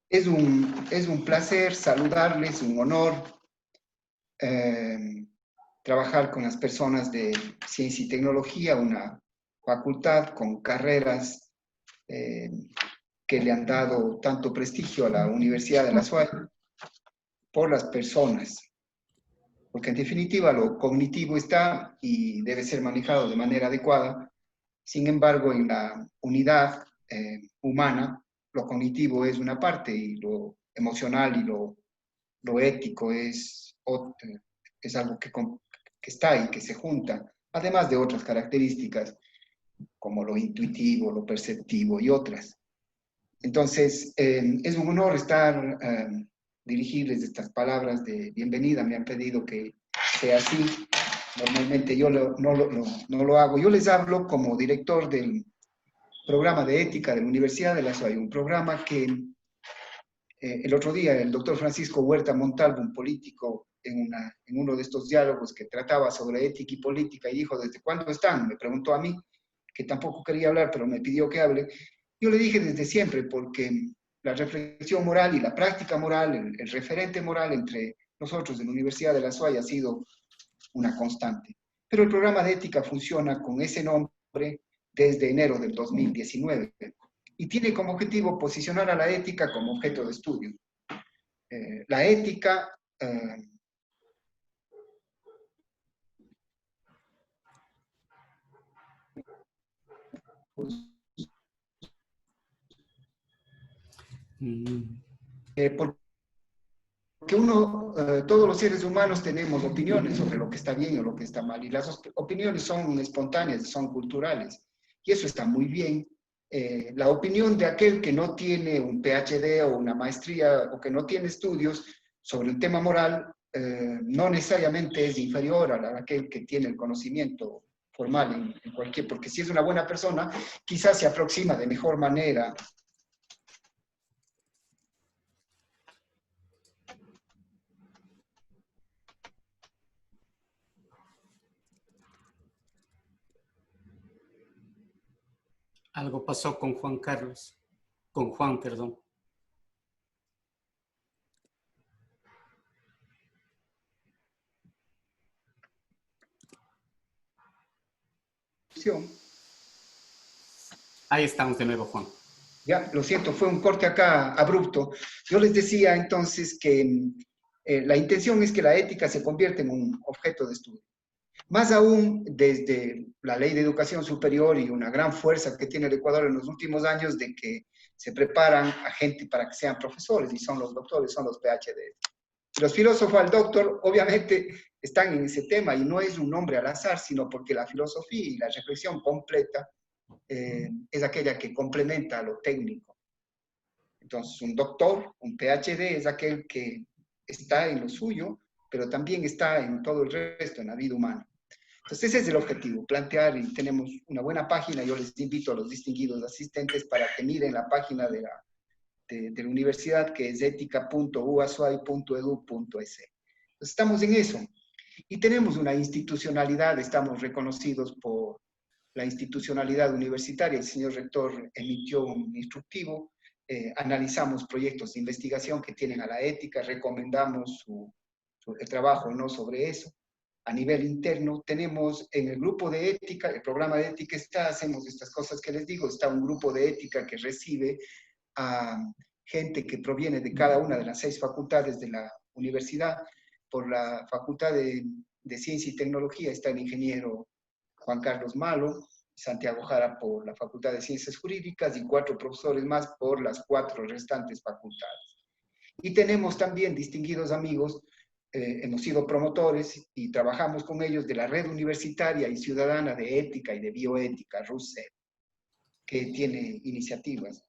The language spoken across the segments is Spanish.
Es un placer saludarles, un honor eh, trabajar con las personas de ciencia y tecnología, una facultad con carreras eh, que le han dado tanto prestigio a la Universidad de la SUAY por las personas, porque en definitiva lo cognitivo está y debe ser manejado de manera adecuada. Sin embargo, en la unidad humana, lo cognitivo es una parte y lo emocional y lo ético es algo que está ahí, que se junta, además de otras características como lo intuitivo, lo perceptivo y otras. Entonces, es un honor dirigirles estas palabras de bienvenida. Me han pedido que sea así. Normalmente yo no lo hago. Yo les hablo como director del programa de ética de la Universidad de La SUAY, un programa que el otro día el doctor Francisco Huerta Montalvo, un político, en uno de estos diálogos que trataba sobre ética y política, y dijo, ¿desde cuándo están? Me preguntó a mí, que tampoco quería hablar, pero me pidió que hable. Yo le dije desde siempre, porque la reflexión moral y la práctica moral, el referente moral entre nosotros en la Universidad de La SUAY ha sido una constante. Pero el programa de ética funciona con ese nombre desde enero del 2019 y tiene como objetivo posicionar a la ética como objeto de estudio. La ética porque todos los seres humanos tenemos opiniones sobre lo que está bien o lo que está mal, y las opiniones son espontáneas, son culturales, y eso está muy bien. La opinión de aquel que no tiene un PhD o una maestría o que no tiene estudios sobre un tema moral no necesariamente es inferior a la de aquel que tiene el conocimiento formal en cualquier, porque si es una buena persona, quizás se aproxima de mejor manera. Algo pasó con Juan Carlos, con Juan, perdón. Ahí estamos de nuevo, Juan. Ya, lo siento, fue un corte acá abrupto. Yo les decía entonces que la intención es que la ética se convierta en un objeto de estudio. Más aún desde la Ley de Educación Superior y una gran fuerza que tiene el Ecuador en los últimos años de que se preparan a gente para que sean profesores, y son los doctores, son los PhD. Los filósofos al doctor obviamente están en ese tema, y no es un nombre al azar, sino porque la filosofía y la reflexión completa es aquella que complementa a lo técnico. Entonces, un doctor, un PhD, es aquel que está en lo suyo, pero también está en todo el resto, en la vida humana. Entonces, ese es el objetivo, plantear, y tenemos una buena página. Yo les invito a los distinguidos asistentes para que miren la página de la universidad, que es etica.uasuay.edu.es. Entonces, estamos en eso. Y tenemos una institucionalidad, estamos reconocidos por la institucionalidad universitaria. El señor rector emitió un instructivo, analizamos proyectos de investigación que tienen a la ética, recomendamos el trabajo, ¿no?, sobre eso. A nivel interno tenemos en el grupo de ética, el programa de ética está, hacemos estas cosas que les digo, está un grupo de ética que recibe a gente que proviene de cada una de las 6 facultades de la universidad. Por la Facultad de Ciencia y Tecnología está el ingeniero Juan Carlos Malo, Santiago Jara por la Facultad de Ciencias Jurídicas, y 4 profesores más por las 4 restantes facultades. Y tenemos también distinguidos amigos, hemos sido promotores y trabajamos con ellos de la Red Universitaria y Ciudadana de Ética y de Bioética, RUSEB, que tiene iniciativas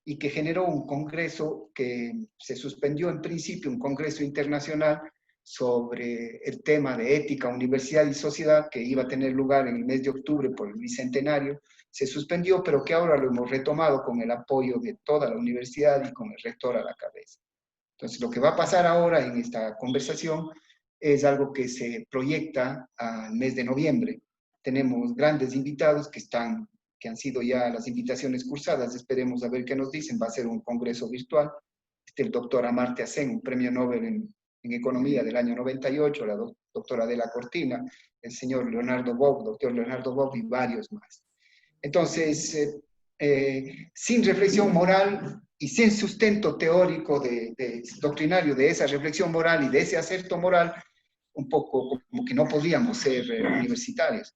y que generó un congreso que se suspendió en principio, un congreso internacional sobre el tema de ética, universidad y sociedad, que iba a tener lugar en el mes de octubre por el Bicentenario. Se suspendió, pero que ahora lo hemos retomado con el apoyo de toda la universidad y con el rector a la cabeza. Entonces, lo que va a pasar ahora en esta conversación es algo que se proyecta al mes de noviembre. Tenemos grandes invitados que han sido ya las invitaciones cursadas, esperemos a ver qué nos dicen. Va a ser un congreso virtual. el doctor Amartya Sen, un premio Nobel en Economía del año 98, la doctora Adela Cortina, el señor Leonardo Bob, doctor Leonardo Bob y varios más. Entonces, sin reflexión moral y sin sustento teórico doctrinario de esa reflexión moral y de ese acerto moral, un poco como que no podríamos ser universitarios.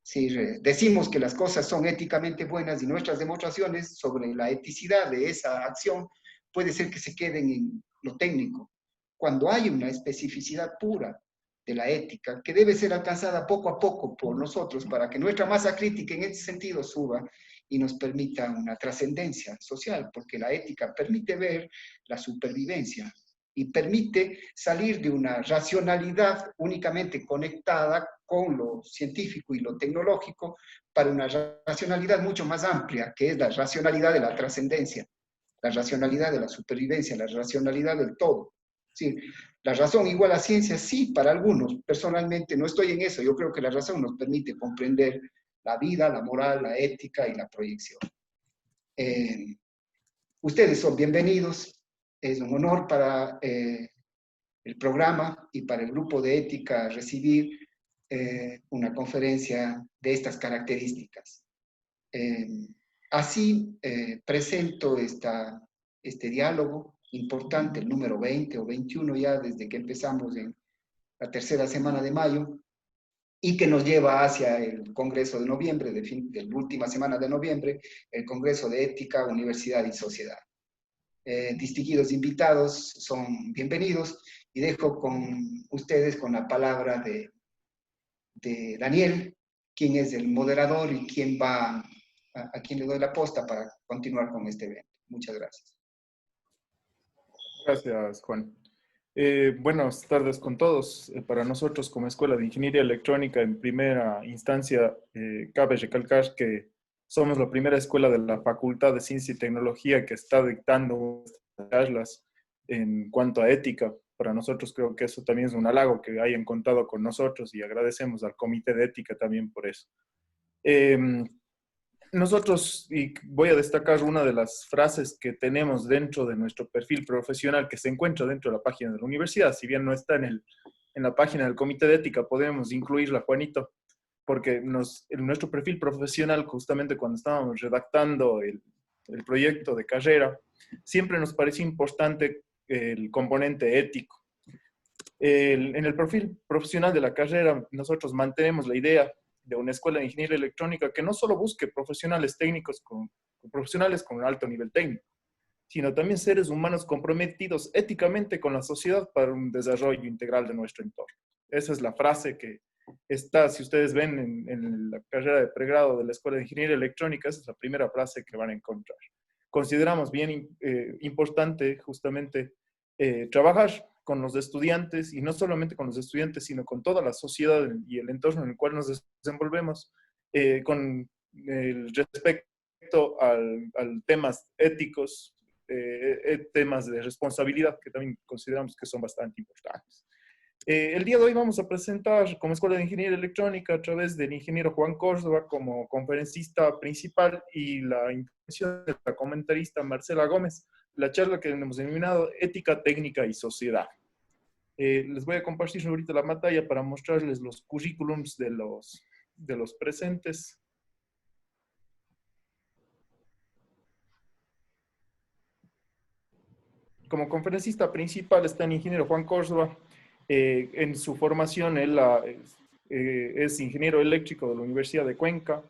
Si decimos que las cosas son éticamente buenas y nuestras demostraciones sobre la eticidad de esa acción puede ser que se queden en lo técnico, cuando hay una especificidad pura de la ética que debe ser alcanzada poco a poco por nosotros para que nuestra masa crítica en ese sentido suba y nos permita una trascendencia social, porque la ética permite ver la supervivencia y permite salir de una racionalidad únicamente conectada con lo científico y lo tecnológico para una racionalidad mucho más amplia, que es la racionalidad de la trascendencia, la racionalidad de la supervivencia, la racionalidad del todo. Sí, la razón igual a ciencia, sí, para algunos. Personalmente no estoy en eso. Yo creo que la razón nos permite comprender la vida, la moral, la ética y la proyección. Ustedes son bienvenidos. Es un honor para el programa y para el grupo de ética recibir una conferencia de estas características. Así presento este diálogo importante, el número 20 o 21 ya desde que empezamos en la tercera semana de mayo, y que nos lleva hacia el Congreso de noviembre, de la última semana de noviembre, el Congreso de Ética, Universidad y Sociedad. Distinguidos invitados son bienvenidos y dejo con ustedes con la palabra de Daniel, quien es el moderador y quien a quien le doy la posta para continuar con este evento. Muchas gracias. Gracias, Juan. Buenas tardes con todos. Para nosotros como Escuela de Ingeniería Electrónica, en primera instancia, cabe recalcar que somos la primera escuela de la Facultad de Ciencia y Tecnología que está dictando charlas en cuanto a ética. Para nosotros creo que eso también es un halago que hayan contado con nosotros y agradecemos al Comité de Ética también por eso. Nosotros, y voy a destacar una de las frases que tenemos dentro de nuestro perfil profesional que se encuentra dentro de la página de la universidad. Si bien no está en la página del Comité de Ética, podemos incluirla, Juanito, porque en nuestro perfil profesional, justamente cuando estábamos redactando el proyecto de carrera, siempre nos pareció importante el componente ético. En el perfil profesional de la carrera, nosotros mantenemos la idea de una escuela de ingeniería electrónica que no solo busque profesionales técnicos profesionales con un alto nivel técnico, sino también seres humanos comprometidos éticamente con la sociedad para un desarrollo integral de nuestro entorno. Esa es la frase que está, si ustedes ven en la carrera de pregrado de la Escuela de Ingeniería Electrónica, esa es la primera frase que van a encontrar. Consideramos bien importante justamente trabajar con los estudiantes, y no solamente con los estudiantes, sino con toda la sociedad y el entorno en el cual nos desenvolvemos, con el respecto al temas éticos, temas de responsabilidad, que también consideramos que son bastante importantes. El día de hoy vamos a presentar como Escuela de Ingeniería Electrónica a través del ingeniero Juan Córdoba como conferencista principal y la intervención de la comentarista Marcela Gómez, la charla que hemos denominado Ética, Técnica y Sociedad. Les voy a compartir ahorita la pantalla para mostrarles los currículums de los presentes. Como conferencista principal está el ingeniero Juan Córdoba. En su formación él es ingeniero eléctrico de la Universidad de Cuenca,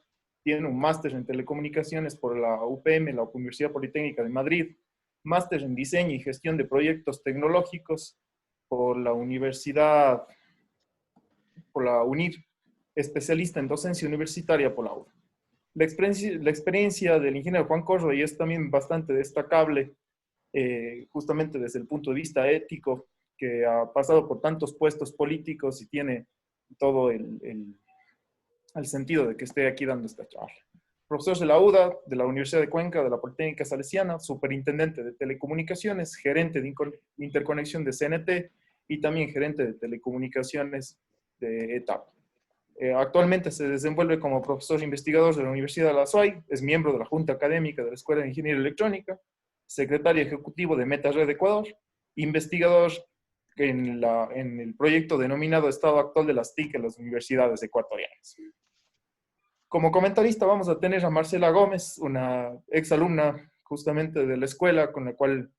tiene un máster en telecomunicaciones por la UPM, la Universidad Politécnica de Madrid, máster en diseño y gestión de proyectos tecnológicos por la UNIR, especialista en docencia universitaria por la UNIR. La experiencia del ingeniero Juan Córdoba y es también bastante destacable, justamente desde el punto de vista ético, que ha pasado por tantos puestos políticos y tiene todo el sentido de que esté aquí dando esta charla. Profesor de la UDA, de la Universidad de Cuenca, de la Politécnica Salesiana, superintendente de telecomunicaciones, gerente de interconexión de CNT y también gerente de telecomunicaciones de ETAP. Actualmente se desenvuelve como profesor investigador de la Universidad de la SOAI, es miembro de la Junta Académica de la Escuela de Ingeniería Electrónica, secretario ejecutivo de MetaRed Ecuador, investigador en el proyecto denominado Estado Actual de las TIC en las universidades ecuatorianas. Como comentarista vamos a tener a Marcela Gómez, una exalumna justamente de la escuela con la cual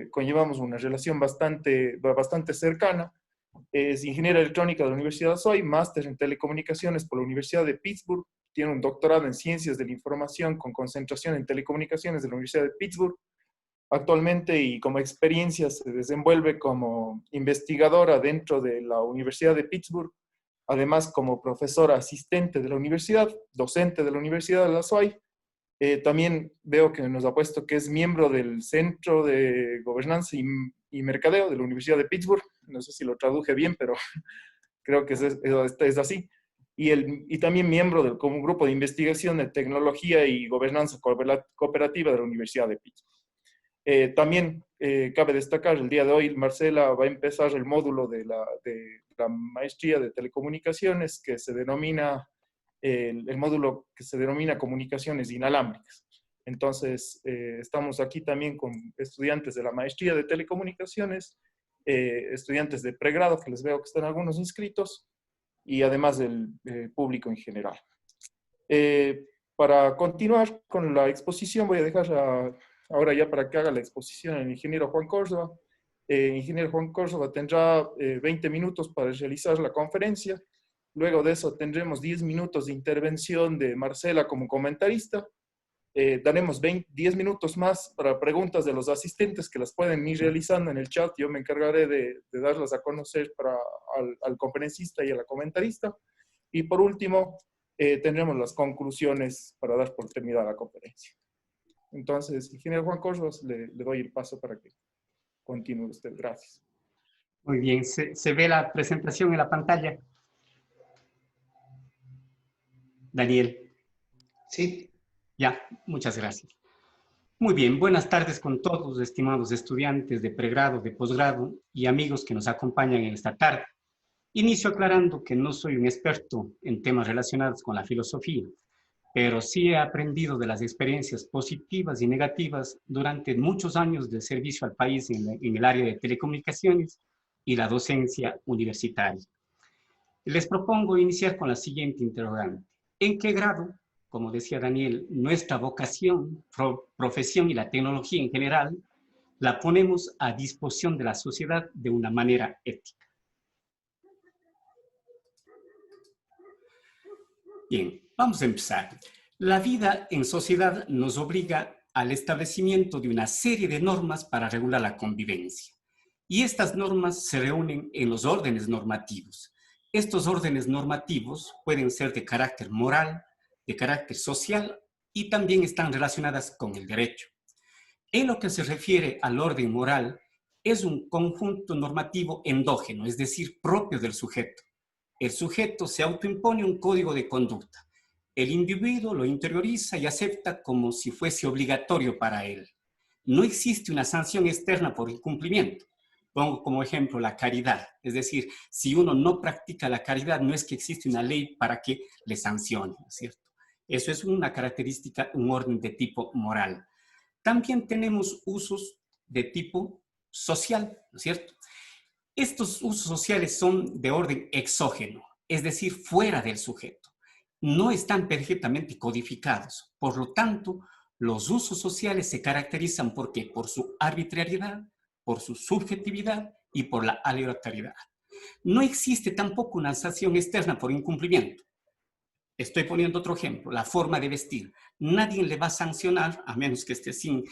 conllevamos una relación bastante cercana. Es ingeniera electrónica de la Universidad de SOI, máster en telecomunicaciones por la Universidad de Pittsburgh, tiene un doctorado en ciencias de la información con concentración en telecomunicaciones de la Universidad de Pittsburgh. Actualmente y como experiencia se desenvuelve como investigadora dentro de la Universidad de Pittsburgh, además como profesora asistente de la universidad, docente de la Universidad de la SOI. También veo que nos ha puesto que es miembro del Centro de Gobernanza y Mercadeo de la Universidad de Pittsburgh. No sé si lo traduje bien, pero creo que es así. Y también miembro del como grupo de investigación de tecnología y gobernanza cooperativa de la Universidad de Pittsburgh. También cabe destacar, el día de hoy Marcela va a empezar el módulo de la maestría de telecomunicaciones que se denomina, el módulo que se denomina comunicaciones inalámbricas. Entonces, estamos aquí también con estudiantes de la maestría de telecomunicaciones, estudiantes de pregrado, que les veo que están algunos inscritos, y además del público en general. Para continuar con la exposición, voy a dejar ahora ya para que haga la exposición el ingeniero Juan Córdoba. Ingeniero Juan Córdoba tendrá 20 minutos para realizar la conferencia. Luego de eso tendremos 10 minutos de intervención de Marcela como comentarista. Daremos 10 minutos más para preguntas de los asistentes que las pueden ir realizando en el chat. Yo me encargaré de darlas a conocer al conferencista y a la comentarista. Y por último, tendremos las conclusiones para dar por terminada la conferencia. Entonces, ingeniero Juan Córdoba, le doy el paso para que continúe usted. Gracias. Muy bien, ¿se ve la presentación en la pantalla? Daniel. Sí. Ya, muchas gracias. Muy bien, buenas tardes con todos, estimados estudiantes de pregrado, de posgrado y amigos que nos acompañan en esta tarde. Inicio aclarando que no soy un experto en temas relacionados con la filosofía, pero sí he aprendido de las experiencias positivas y negativas durante muchos años de servicio al país en el área de telecomunicaciones y la docencia universitaria. Les propongo iniciar con la siguiente interrogante. ¿En qué grado, como decía Daniel, nuestra vocación, profesión y la tecnología en general la ponemos a disposición de la sociedad de una manera ética? Bien, vamos a empezar. La vida en sociedad nos obliga al establecimiento de una serie de normas para regular la convivencia. Y estas normas se reúnen en los órdenes normativos. Estos órdenes normativos pueden ser de carácter moral, de carácter social y también están relacionadas con el derecho. En lo que se refiere al orden moral, es un conjunto normativo endógeno, es decir, propio del sujeto. El sujeto se autoimpone un código de conducta. El individuo lo interioriza y acepta como si fuese obligatorio para él. No existe una sanción externa por incumplimiento. Pongo como ejemplo la caridad. Es decir, si uno no practica la caridad, no es que existe una ley para que le sancione, ¿no es cierto? Eso es una característica, un orden de tipo moral. También tenemos usos de tipo social, ¿no es cierto? Estos usos sociales son de orden exógeno, es decir, fuera del sujeto. No están perfectamente codificados. Por lo tanto, los usos sociales se caracterizan por ¿qué? Por su arbitrariedad, por su subjetividad y por la aleatoriedad. No existe tampoco una sanción externa por incumplimiento. Estoy poniendo otro ejemplo, la forma de vestir. Nadie le va a sancionar, a menos que esté sin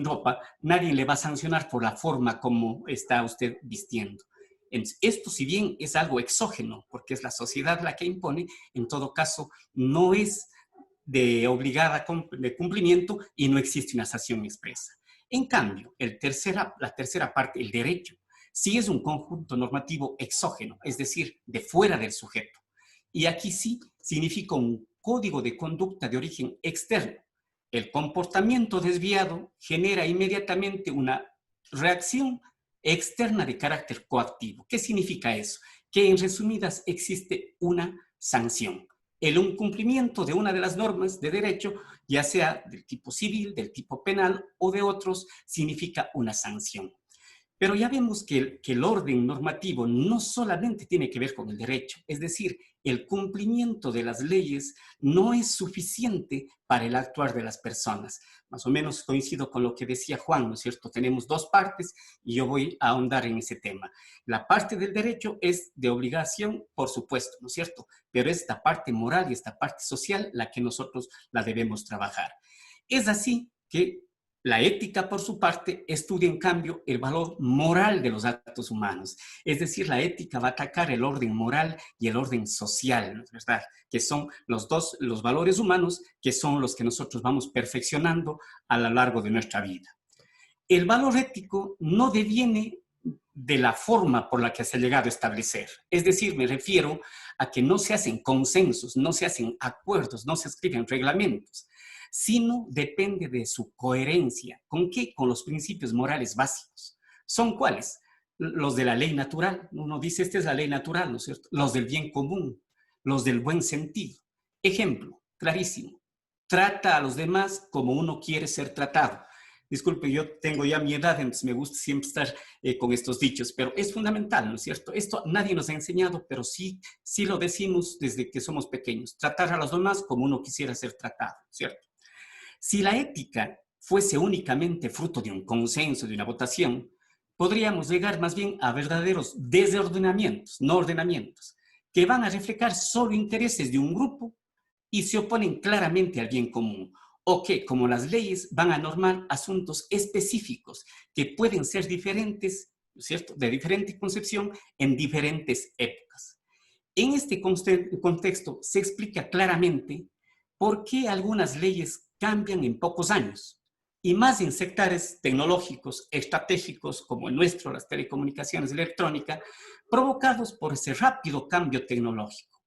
ropa, nadie le va a sancionar por la forma como está usted vistiendo. Esto, si bien es algo exógeno, porque es la sociedad la que impone, en todo caso no es de obligada de cumplimiento y no existe una sanción expresa. En cambio, la tercera parte, el derecho, sí es un conjunto normativo exógeno, es decir, de fuera del sujeto. Y aquí sí significa un código de conducta de origen externo. El comportamiento desviado genera inmediatamente una reacción externa de carácter coactivo. ¿Qué significa eso? Que en resumidas existe una sanción. El incumplimiento de una de las normas de derecho ya sea del tipo civil, del tipo penal o de otros, significa una sanción. Pero ya vemos que el orden normativo no solamente tiene que ver con el derecho, es decir, el cumplimiento de las leyes no es suficiente para el actuar de las personas. Más o menos coincido con lo que decía Juan, ¿no es cierto? Tenemos dos partes y yo voy a ahondar en ese tema. La parte del derecho es de obligación, por supuesto, ¿no es cierto? Pero es esta parte moral y esta parte social la que nosotros la debemos trabajar. Es así que la ética, por su parte, estudia en cambio el valor moral de los actos humanos. Es decir, la ética va a atacar el orden moral y el orden social, ¿no es verdad? Que son los valores humanos, que son los que nosotros vamos perfeccionando a lo largo de nuestra vida. El valor ético no deviene de la forma por la que se ha llegado a establecer. Es decir, me refiero a que no se hacen consensos, no se hacen acuerdos, no se escriben reglamentos, sino depende de su coherencia. ¿Con qué? Con los principios morales básicos. ¿Son cuáles? Los de la ley natural. Uno dice, esta es la ley natural, ¿no es cierto? Los del bien común, los del buen sentido. Ejemplo, clarísimo. Trata a los demás como uno quiere ser tratado. Disculpe, yo tengo ya mi edad, entonces me gusta siempre estar con estos dichos, pero es fundamental, ¿no es cierto? Esto nadie nos ha enseñado, pero sí lo decimos desde que somos pequeños. Tratar a los demás como uno quisiera ser tratado, ¿cierto? Si la ética fuese únicamente fruto de un consenso, de una votación, podríamos llegar más bien a verdaderos desordenamientos, no ordenamientos, que van a reflejar solo intereses de un grupo y se oponen claramente al bien común, o que, como las leyes, van a normar asuntos específicos que pueden ser diferentes, ¿cierto?, de diferente concepción en diferentes épocas. En este contexto se explica claramente por qué algunas leyes cambian en pocos años, y más en sectores tecnológicos, estratégicos como el nuestro, las telecomunicaciones electrónicas, provocados por ese rápido cambio tecnológico.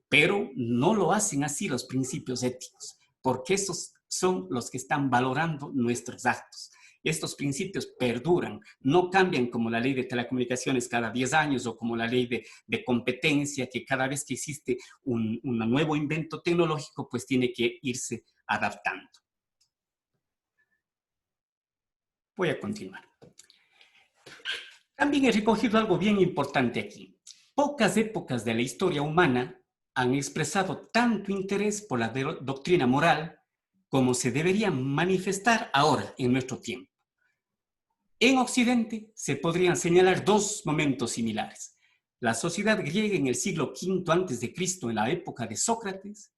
Pero no lo hacen así los principios éticos, porque esos son los que están valorando nuestros actos. Estos principios perduran, no cambian como la ley de telecomunicaciones cada 10 años o como la ley de competencia, que cada vez que existe un nuevo invento tecnológico, pues tiene que irse adaptando. Voy a continuar. También he recogido algo bien importante aquí. Pocas épocas de la historia humana han expresado tanto interés por la doctrina moral como se debería manifestar ahora en nuestro tiempo. En Occidente se podrían señalar dos momentos similares. La sociedad griega en el siglo V a.C., en la época de Sócrates,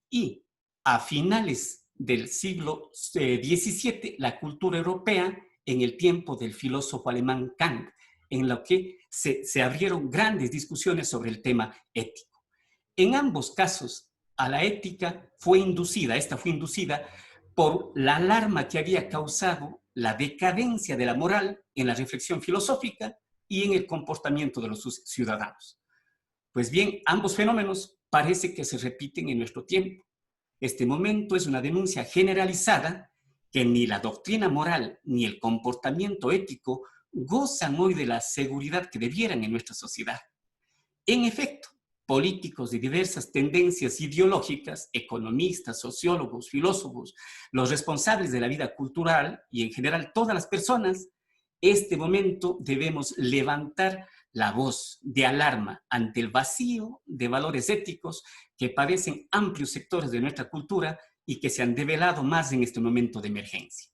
y a finales del siglo XVII, la cultura europea en el tiempo del filósofo alemán Kant, en lo que se abrieron grandes discusiones sobre el tema ético. En ambos casos, a la ética fue inducida por la alarma que había causado la decadencia de la moral en la reflexión filosófica y en el comportamiento de los ciudadanos. Pues bien, ambos fenómenos parece que se repiten en nuestro tiempo. Este momento es una denuncia generalizada que ni la doctrina moral ni el comportamiento ético gozan hoy de la seguridad que debieran en nuestra sociedad. En efecto, políticos de diversas tendencias ideológicas, economistas, sociólogos, filósofos, los responsables de la vida cultural y en general todas las personas, este momento debemos levantar la voz de alarma ante el vacío de valores éticos que padecen amplios sectores de nuestra cultura y que se han develado más en este momento de emergencia.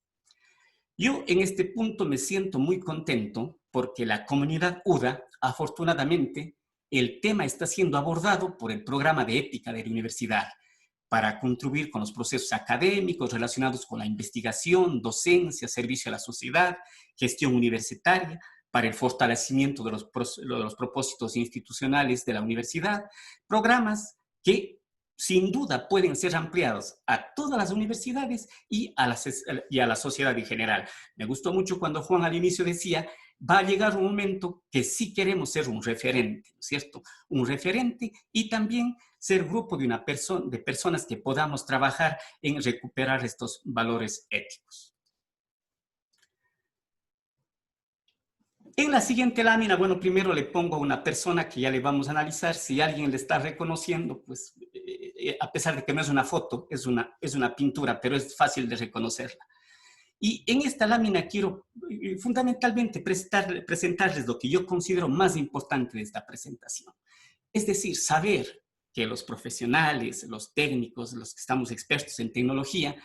Yo en este punto me siento muy contento porque la comunidad UDA, afortunadamente, el tema está siendo abordado por el programa de ética de la universidad para contribuir con los procesos académicos relacionados con la investigación, docencia, servicio a la sociedad, gestión universitaria, para el fortalecimiento de los propósitos institucionales de la universidad, programas que sin duda pueden ser ampliados a todas las universidades y a la sociedad en general. Me gustó mucho cuando Juan al inicio decía, va a llegar un momento que sí queremos ser un referente, ¿no es cierto? Un referente y también ser grupo de personas que podamos trabajar en recuperar estos valores éticos. En la siguiente lámina, bueno, primero le pongo a una persona que ya le vamos a analizar. Si alguien le está reconociendo, pues a pesar de que no es una foto, es una pintura, pero es fácil de reconocerla. Y en esta lámina quiero fundamentalmente presentarles lo que yo considero más importante de esta presentación. Es decir, saber que los profesionales, los técnicos, los que estamos expertos en tecnología,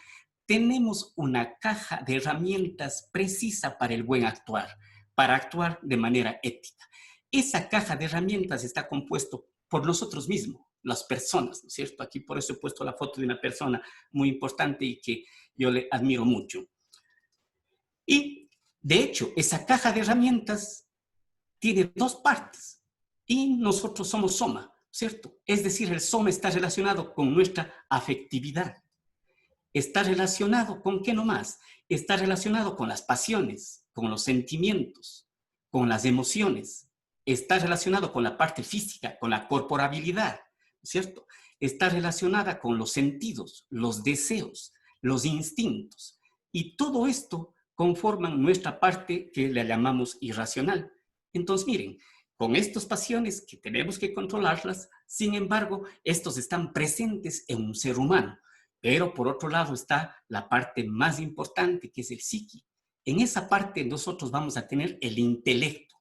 tenemos una caja de herramientas precisa para el buen actuar, para actuar de manera ética. Esa caja de herramientas está compuesto por nosotros mismos, las personas, ¿no es cierto? Aquí por eso he puesto la foto de una persona muy importante y que yo le admiro mucho. Y, de hecho, esa caja de herramientas tiene dos partes y nosotros somos soma, ¿cierto? Es decir, el soma está relacionado con nuestra afectividad. Está relacionado con qué nomás? Está relacionado con las pasiones, con los sentimientos, con las emociones. Está relacionado con la parte física, con la corporabilidad, ¿cierto? Está relacionada con los sentidos, los deseos, los instintos. Y todo esto conforman nuestra parte que la llamamos irracional. Entonces, miren, con estas pasiones que tenemos que controlarlas, sin embargo, estos están presentes en un ser humano. Pero por otro lado está la parte más importante, que es el psiqui. En esa parte nosotros vamos a tener el intelecto.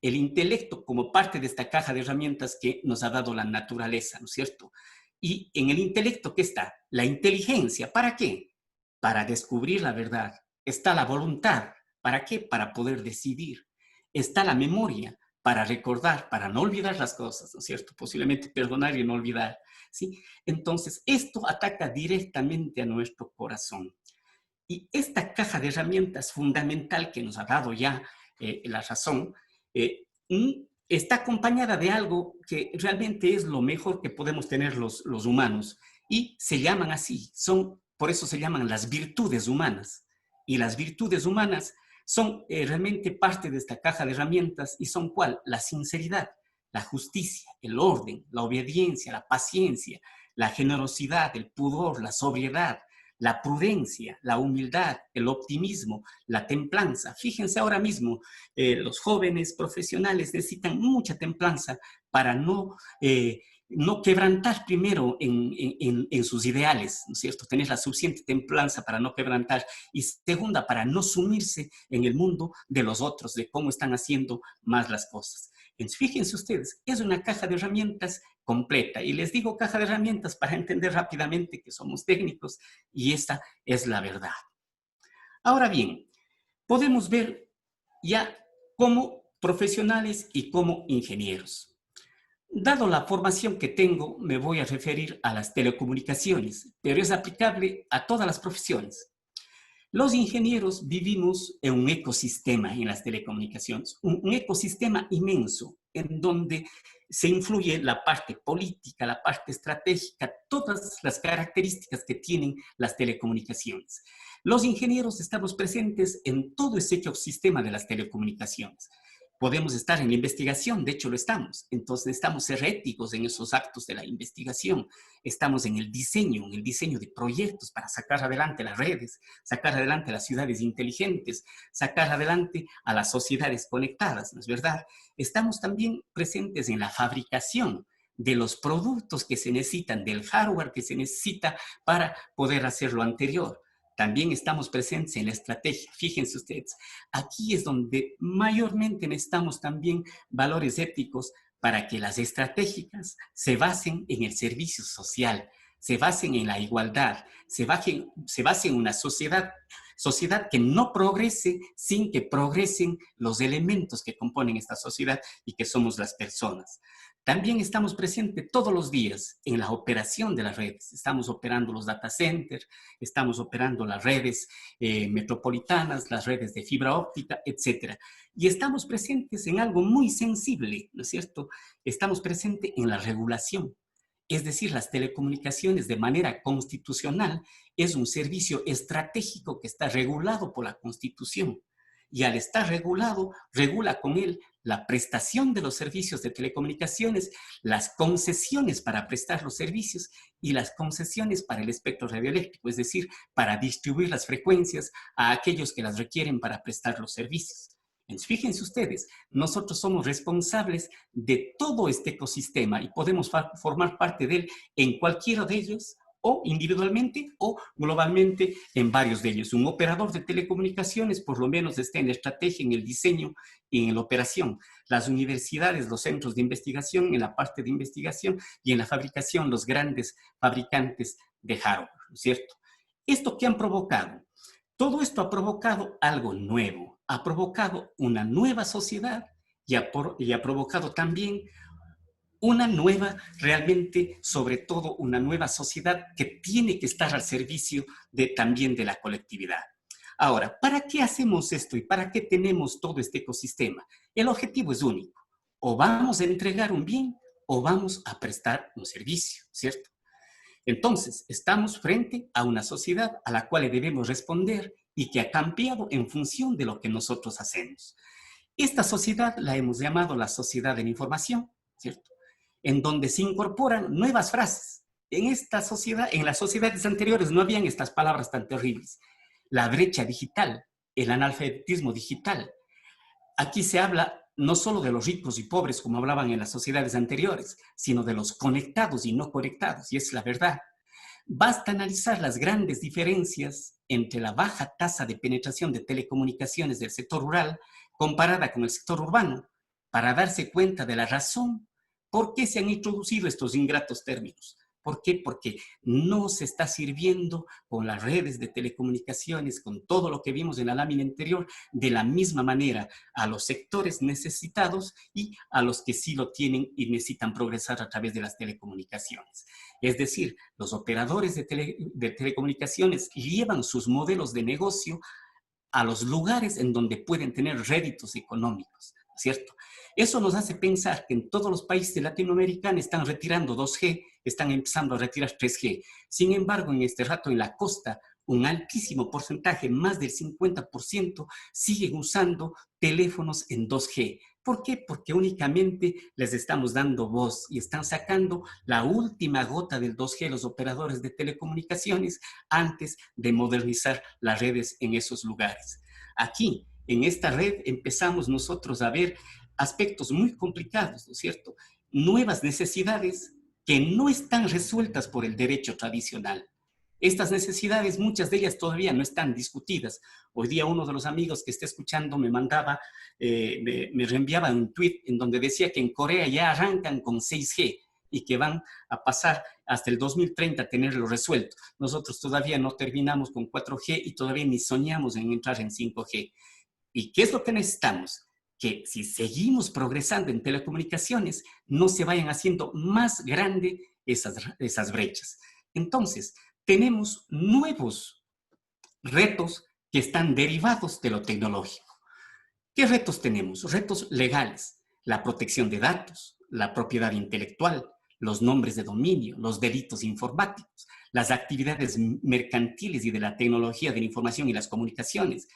El intelecto como parte de esta caja de herramientas que nos ha dado la naturaleza, ¿no es cierto? Y en el intelecto, ¿qué está? La inteligencia. ¿Para qué? Para descubrir la verdad. Está la voluntad. ¿Para qué? Para poder decidir. Está la memoria, para recordar, para no olvidar las cosas, ¿no es cierto? Posiblemente perdonar y no olvidar, ¿sí? Entonces, esto ataca directamente a nuestro corazón. Y esta caja de herramientas fundamental que nos ha dado ya la razón, está acompañada de algo que realmente es lo mejor que podemos tener los humanos. Y se llaman así, por eso se llaman las virtudes humanas. Y las virtudes humanas son realmente parte de esta caja de herramientas y son ¿cuál? La sinceridad, la justicia, el orden, la obediencia, la paciencia, la generosidad, el pudor, la sobriedad, la prudencia, la humildad, el optimismo, la templanza. Fíjense ahora mismo, los jóvenes profesionales necesitan mucha templanza para no quebrantar primero en sus ideales, ¿no es cierto? Tener la suficiente templanza para no quebrantar y segunda, para no sumirse en el mundo de los otros, de cómo están haciendo más las cosas. Entonces, fíjense ustedes, es una caja de herramientas completa. Y les digo caja de herramientas para entender rápidamente que somos técnicos y esta es la verdad. Ahora bien, podemos ver ya como profesionales y como ingenieros. Dado la formación que tengo, me voy a referir a las telecomunicaciones, pero es aplicable a todas las profesiones. Los ingenieros vivimos en un ecosistema en las telecomunicaciones, un ecosistema inmenso en donde se influye la parte política, la parte estratégica, todas las características que tienen las telecomunicaciones. Los ingenieros estamos presentes en todo ese ecosistema de las telecomunicaciones. Podemos estar en la investigación, de hecho lo estamos. Entonces estamos ser éticos en esos actos de la investigación. Estamos en el diseño de proyectos para sacar adelante las redes, sacar adelante las ciudades inteligentes, sacar adelante a las sociedades conectadas, ¿no es verdad? Estamos también presentes en la fabricación de los productos que se necesitan, del hardware que se necesita para poder hacer lo anterior. También estamos presentes en la estrategia. Fíjense ustedes, aquí es donde mayormente necesitamos también valores éticos para que las estratégicas se basen en el servicio social, se basen en la igualdad, se basen en una sociedad que no progrese sin que progresen los elementos que componen esta sociedad y que somos las personas. También estamos presentes todos los días en la operación de las redes. Estamos operando los data centers, estamos operando las redes metropolitanas, las redes de fibra óptica, etc. Y estamos presentes en algo muy sensible, ¿no es cierto? Estamos presentes en la regulación. Es decir, las telecomunicaciones de manera constitucional es un servicio estratégico que está regulado por la Constitución. Y al estar regulado, regula con él la prestación de los servicios de telecomunicaciones, las concesiones para prestar los servicios y las concesiones para el espectro radioeléctrico, es decir, para distribuir las frecuencias a aquellos que las requieren para prestar los servicios. Fíjense ustedes, nosotros somos responsables de todo este ecosistema y podemos formar parte de él en cualquiera de ellos, o individualmente o globalmente en varios de ellos. Un operador de telecomunicaciones por lo menos está en la estrategia, en el diseño y en la operación. Las universidades, los centros de investigación, en la parte de investigación y en la fabricación, los grandes fabricantes de hardware, ¿no es cierto? ¿Esto qué han provocado? Todo esto ha provocado algo nuevo, ha provocado una nueva sociedad y ha provocado también una nueva, realmente, sobre todo una nueva sociedad que tiene que estar al servicio también de la colectividad. Ahora, ¿para qué hacemos esto y para qué tenemos todo este ecosistema? El objetivo es único. O vamos a entregar un bien o vamos a prestar un servicio, ¿cierto? Entonces, estamos frente a una sociedad a la cual debemos responder y que ha cambiado en función de lo que nosotros hacemos. Esta sociedad la hemos llamado la sociedad de la información, ¿cierto? En donde se incorporan nuevas frases. En esta sociedad, en las sociedades anteriores no habían estas palabras tan terribles. La brecha digital, el analfabetismo digital. Aquí se habla no solo de los ricos y pobres, como hablaban en las sociedades anteriores, sino de los conectados y no conectados, y es la verdad. Basta analizar las grandes diferencias entre la baja tasa de penetración de telecomunicaciones del sector rural comparada con el sector urbano, para darse cuenta de la razón por qué se han introducido estos ingratos términos. ¿Por qué? Porque no se está sirviendo con las redes de telecomunicaciones, con todo lo que vimos en la lámina anterior, de la misma manera a los sectores necesitados y a los que sí lo tienen y necesitan progresar a través de las telecomunicaciones. Es decir, los operadores de telecomunicaciones llevan sus modelos de negocio a los lugares en donde pueden tener réditos económicos, ¿cierto? Eso nos hace pensar que en todos los países latinoamericanos están retirando 2G, están empezando a retirar 3G. Sin embargo, en este rato en la costa, un altísimo porcentaje, más del 50%, siguen usando teléfonos en 2G. ¿Por qué? Porque únicamente les estamos dando voz y están sacando la última gota del 2G los operadores de telecomunicaciones antes de modernizar las redes en esos lugares. Aquí, en esta red, empezamos nosotros a ver aspectos muy complicados, ¿no es cierto? Nuevas necesidades que no están resueltas por el derecho tradicional. Estas necesidades, muchas de ellas todavía no están discutidas. Hoy día uno de los amigos que está escuchando me mandaba, me reenviaba un tweet en donde decía que en Corea ya arrancan con 6G y que van a pasar hasta el 2030 a tenerlo resuelto. Nosotros todavía no terminamos con 4G y todavía ni soñamos en entrar en 5G. ¿Y qué es lo que necesitamos? Que si seguimos progresando en telecomunicaciones, no se vayan haciendo más grandes esas brechas. Entonces, tenemos nuevos retos que están derivados de lo tecnológico. ¿Qué retos tenemos? Retos legales, la protección de datos, la propiedad intelectual, los nombres de dominio, los delitos informáticos, las actividades mercantiles y de la tecnología de la información y las comunicaciones.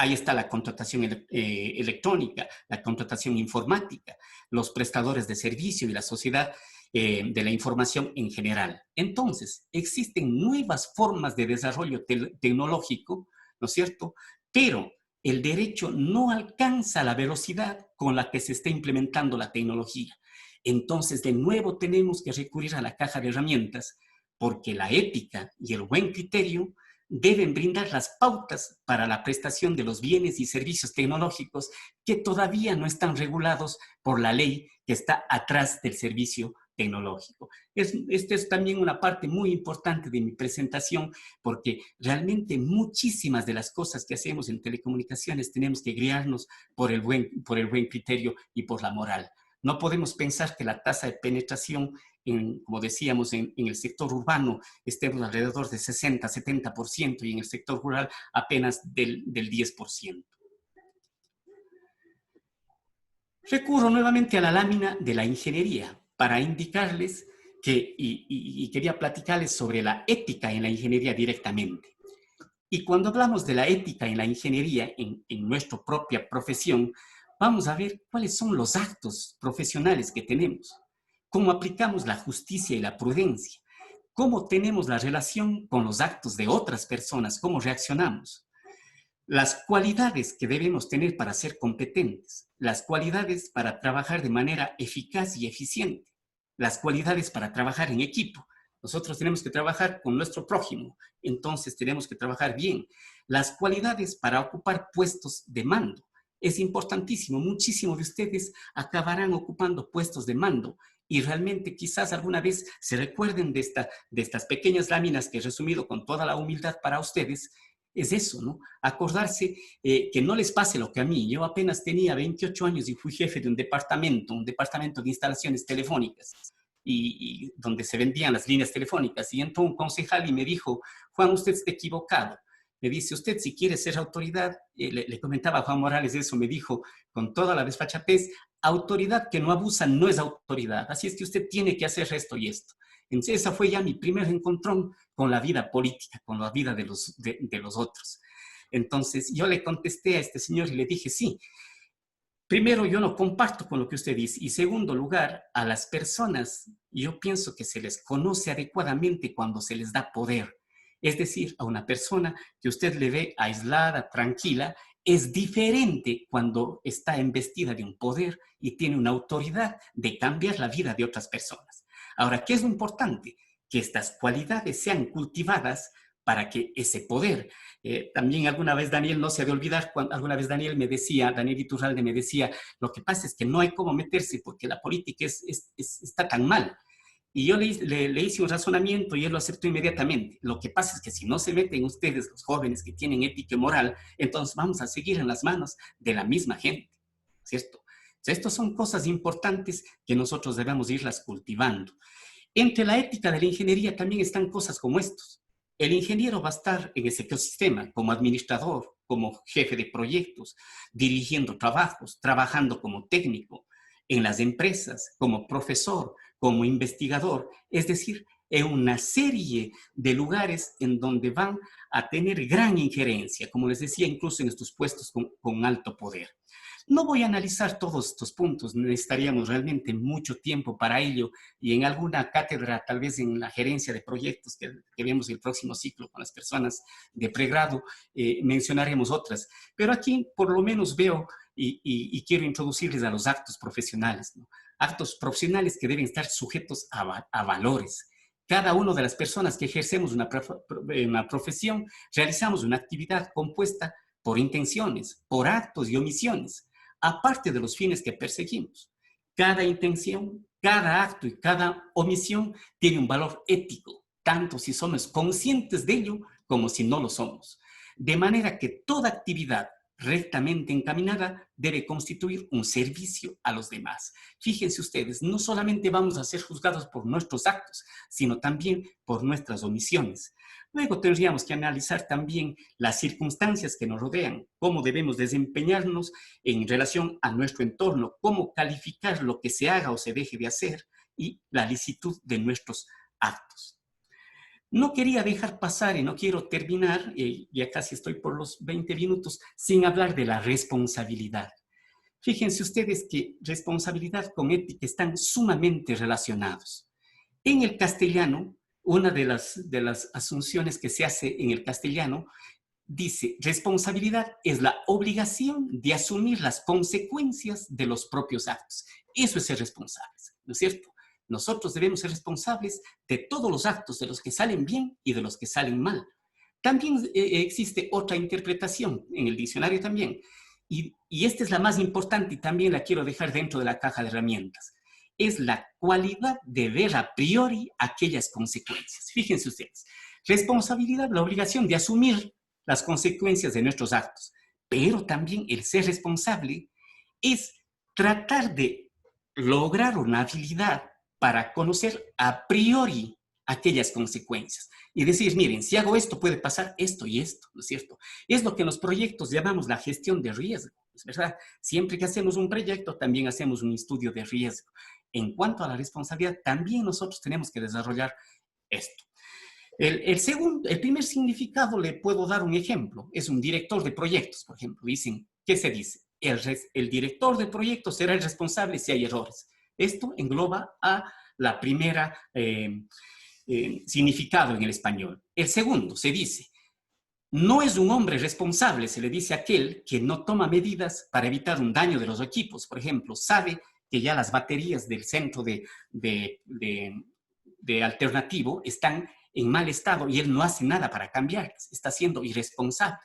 Ahí está la contratación electrónica, la contratación informática, los prestadores de servicio y la sociedad de la información en general. Entonces, existen nuevas formas de desarrollo tecnológico, ¿no es cierto? Pero el derecho no alcanza la velocidad con la que se está implementando la tecnología. Entonces, de nuevo tenemos que recurrir a la caja de herramientas, porque la ética y el buen criterio deben brindar las pautas para la prestación de los bienes y servicios tecnológicos que todavía no están regulados por la ley que está atrás del servicio tecnológico. Esta es también una parte muy importante de mi presentación, porque realmente muchísimas de las cosas que hacemos en telecomunicaciones tenemos que guiarnos por el buen criterio y por la moral. No podemos pensar que la tasa de penetración, como decíamos, en el sector urbano estemos alrededor de 60-70% y en el sector rural apenas del 10%. Recurro nuevamente a la lámina de la ingeniería para indicarles que, y quería platicarles sobre la ética en la ingeniería directamente. Y cuando hablamos de la ética en la ingeniería, en nuestra propia profesión, vamos a ver cuáles son los actos profesionales que tenemos, cómo aplicamos la justicia y la prudencia, cómo tenemos la relación con los actos de otras personas, cómo reaccionamos. las cualidades que debemos tener para ser competentes, las cualidades para trabajar de manera eficaz y eficiente, las cualidades para trabajar en equipo. Nosotros tenemos que trabajar con nuestro prójimo, entonces tenemos que trabajar bien. Las cualidades para ocupar puestos de mando. Es importantísimo, muchísimos de ustedes acabarán ocupando puestos de mando y realmente quizás alguna vez se recuerden de estas pequeñas láminas que he resumido con toda la humildad para ustedes. Es eso, ¿no? Acordarse que no les pase lo que a mí. Yo apenas tenía 28 años y fui jefe de un departamento de instalaciones telefónicas y donde se vendían las líneas telefónicas. Y entró un concejal y me dijo, Juan, usted está equivocado. Me dice, usted si quiere ser autoridad, le comentaba a Juan Morales eso, me dijo con toda la desfachatez, autoridad que no abusa no es autoridad. Así es que usted tiene que hacer esto y esto. Entonces, esa fue ya mi primer encontrón con la vida política, con la vida de los otros. Entonces, yo le contesté a este señor y le dije, sí, primero, yo no comparto con lo que usted dice. Y segundo lugar, a las personas, yo pienso que se les conoce adecuadamente cuando se les da poder. Es decir, a una persona que usted le ve aislada, tranquila, es diferente cuando está embestida de un poder y tiene una autoridad de cambiar la vida de otras personas. Ahora, ¿qué es lo importante? Que estas cualidades sean cultivadas para que ese poder, también alguna vez Daniel, no se ha de olvidar, alguna vez Daniel Iturralde me decía, lo que pasa es que no hay cómo meterse porque la política está tan mal. Y yo le hice un razonamiento y él lo aceptó inmediatamente. Lo que pasa es que si no se meten ustedes, los jóvenes que tienen ética y moral, entonces vamos a seguir en las manos de la misma gente, ¿cierto? Entonces, estas son cosas importantes que nosotros debemos irlas cultivando. Entre la ética de la ingeniería también están cosas como estos. El ingeniero va a estar en ese ecosistema como administrador, como jefe de proyectos, dirigiendo trabajos, trabajando como técnico, en las empresas, como profesor, como investigador, es decir, en una serie de lugares en donde van a tener gran injerencia, como les decía, incluso en estos puestos con alto poder. No voy a analizar todos estos puntos, necesitaríamos realmente mucho tiempo para ello y en alguna cátedra, tal vez en la gerencia de proyectos que vemos el próximo ciclo con las personas de pregrado, mencionaremos otras. Pero aquí por lo menos veo y quiero introducirles a los actos profesionales, ¿no? Actos profesionales que deben estar sujetos a valores. Cada una de las personas que ejercemos una profesión realizamos una actividad compuesta por intenciones, por actos y omisiones, aparte de los fines que perseguimos. Cada intención, cada acto y cada omisión tiene un valor ético, tanto si somos conscientes de ello como si no lo somos. De manera que toda actividad rectamente encaminada debe constituir un servicio a los demás. Fíjense ustedes, no solamente vamos a ser juzgados por nuestros actos, sino también por nuestras omisiones. Luego tendríamos que analizar también las circunstancias que nos rodean, cómo debemos desempeñarnos en relación a nuestro entorno, cómo calificar lo que se haga o se deje de hacer y la licitud de nuestros actos. No quería dejar pasar y no quiero terminar, ya casi estoy por los 20 minutos, sin hablar de la responsabilidad. Fíjense ustedes que responsabilidad con ética están sumamente relacionados. En el castellano, una de las asunciones que se hace en el castellano dice, responsabilidad es la obligación de asumir las consecuencias de los propios actos. Eso es ser responsables, ¿no es cierto? Nosotros debemos ser responsables de todos los actos, de los que salen bien y de los que salen mal. También existe otra interpretación en el diccionario también, y esta es la más importante y también la quiero dejar dentro de la caja de herramientas. Es la cualidad de ver a priori aquellas consecuencias. Fíjense ustedes, responsabilidad, la obligación de asumir las consecuencias de nuestros actos, pero también el ser responsable es tratar de lograr una habilidad para conocer a priori aquellas consecuencias y decir, miren, si hago esto puede pasar esto y esto, ¿no es cierto? Es lo que en los proyectos llamamos la gestión de riesgo, ¿es verdad? Siempre que hacemos un proyecto también hacemos un estudio de riesgo. En cuanto a la responsabilidad, también nosotros tenemos que desarrollar esto. El primer significado le puedo dar un ejemplo, es un director de proyectos, por ejemplo. Dicen, ¿qué se dice? El director de proyectos será el responsable si hay errores. Esto engloba a la primera significado en el español. El segundo, se dice, No es un hombre responsable, se le dice a aquel que no toma medidas para evitar un daño de los equipos. Por ejemplo, sabe que ya las baterías del centro de alternativo están en mal estado y él no hace nada para cambiarlas. Está siendo irresponsable.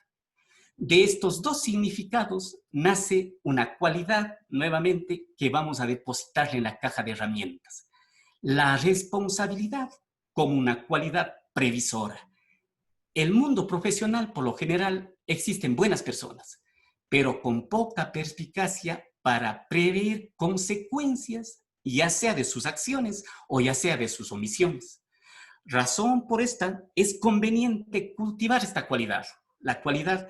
De estos dos significados nace una cualidad, nuevamente, que vamos a depositarle en la caja de herramientas. La responsabilidad como una cualidad previsora. El mundo profesional, por lo general, existen buenas personas, pero con poca perspicacia para prever consecuencias, ya sea de sus acciones o ya sea de sus omisiones. Razón por esta es conveniente cultivar esta cualidad, la cualidad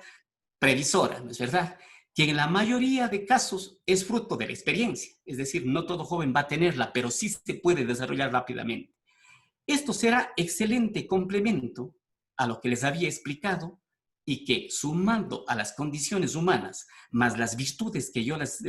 previsora, ¿no es verdad? Que en la mayoría de casos es fruto de la experiencia, es decir, no todo joven va a tenerla, pero sí se puede desarrollar rápidamente. Esto será excelente complemento a lo que les había explicado y que, sumando a las condiciones humanas, más las virtudes que yo les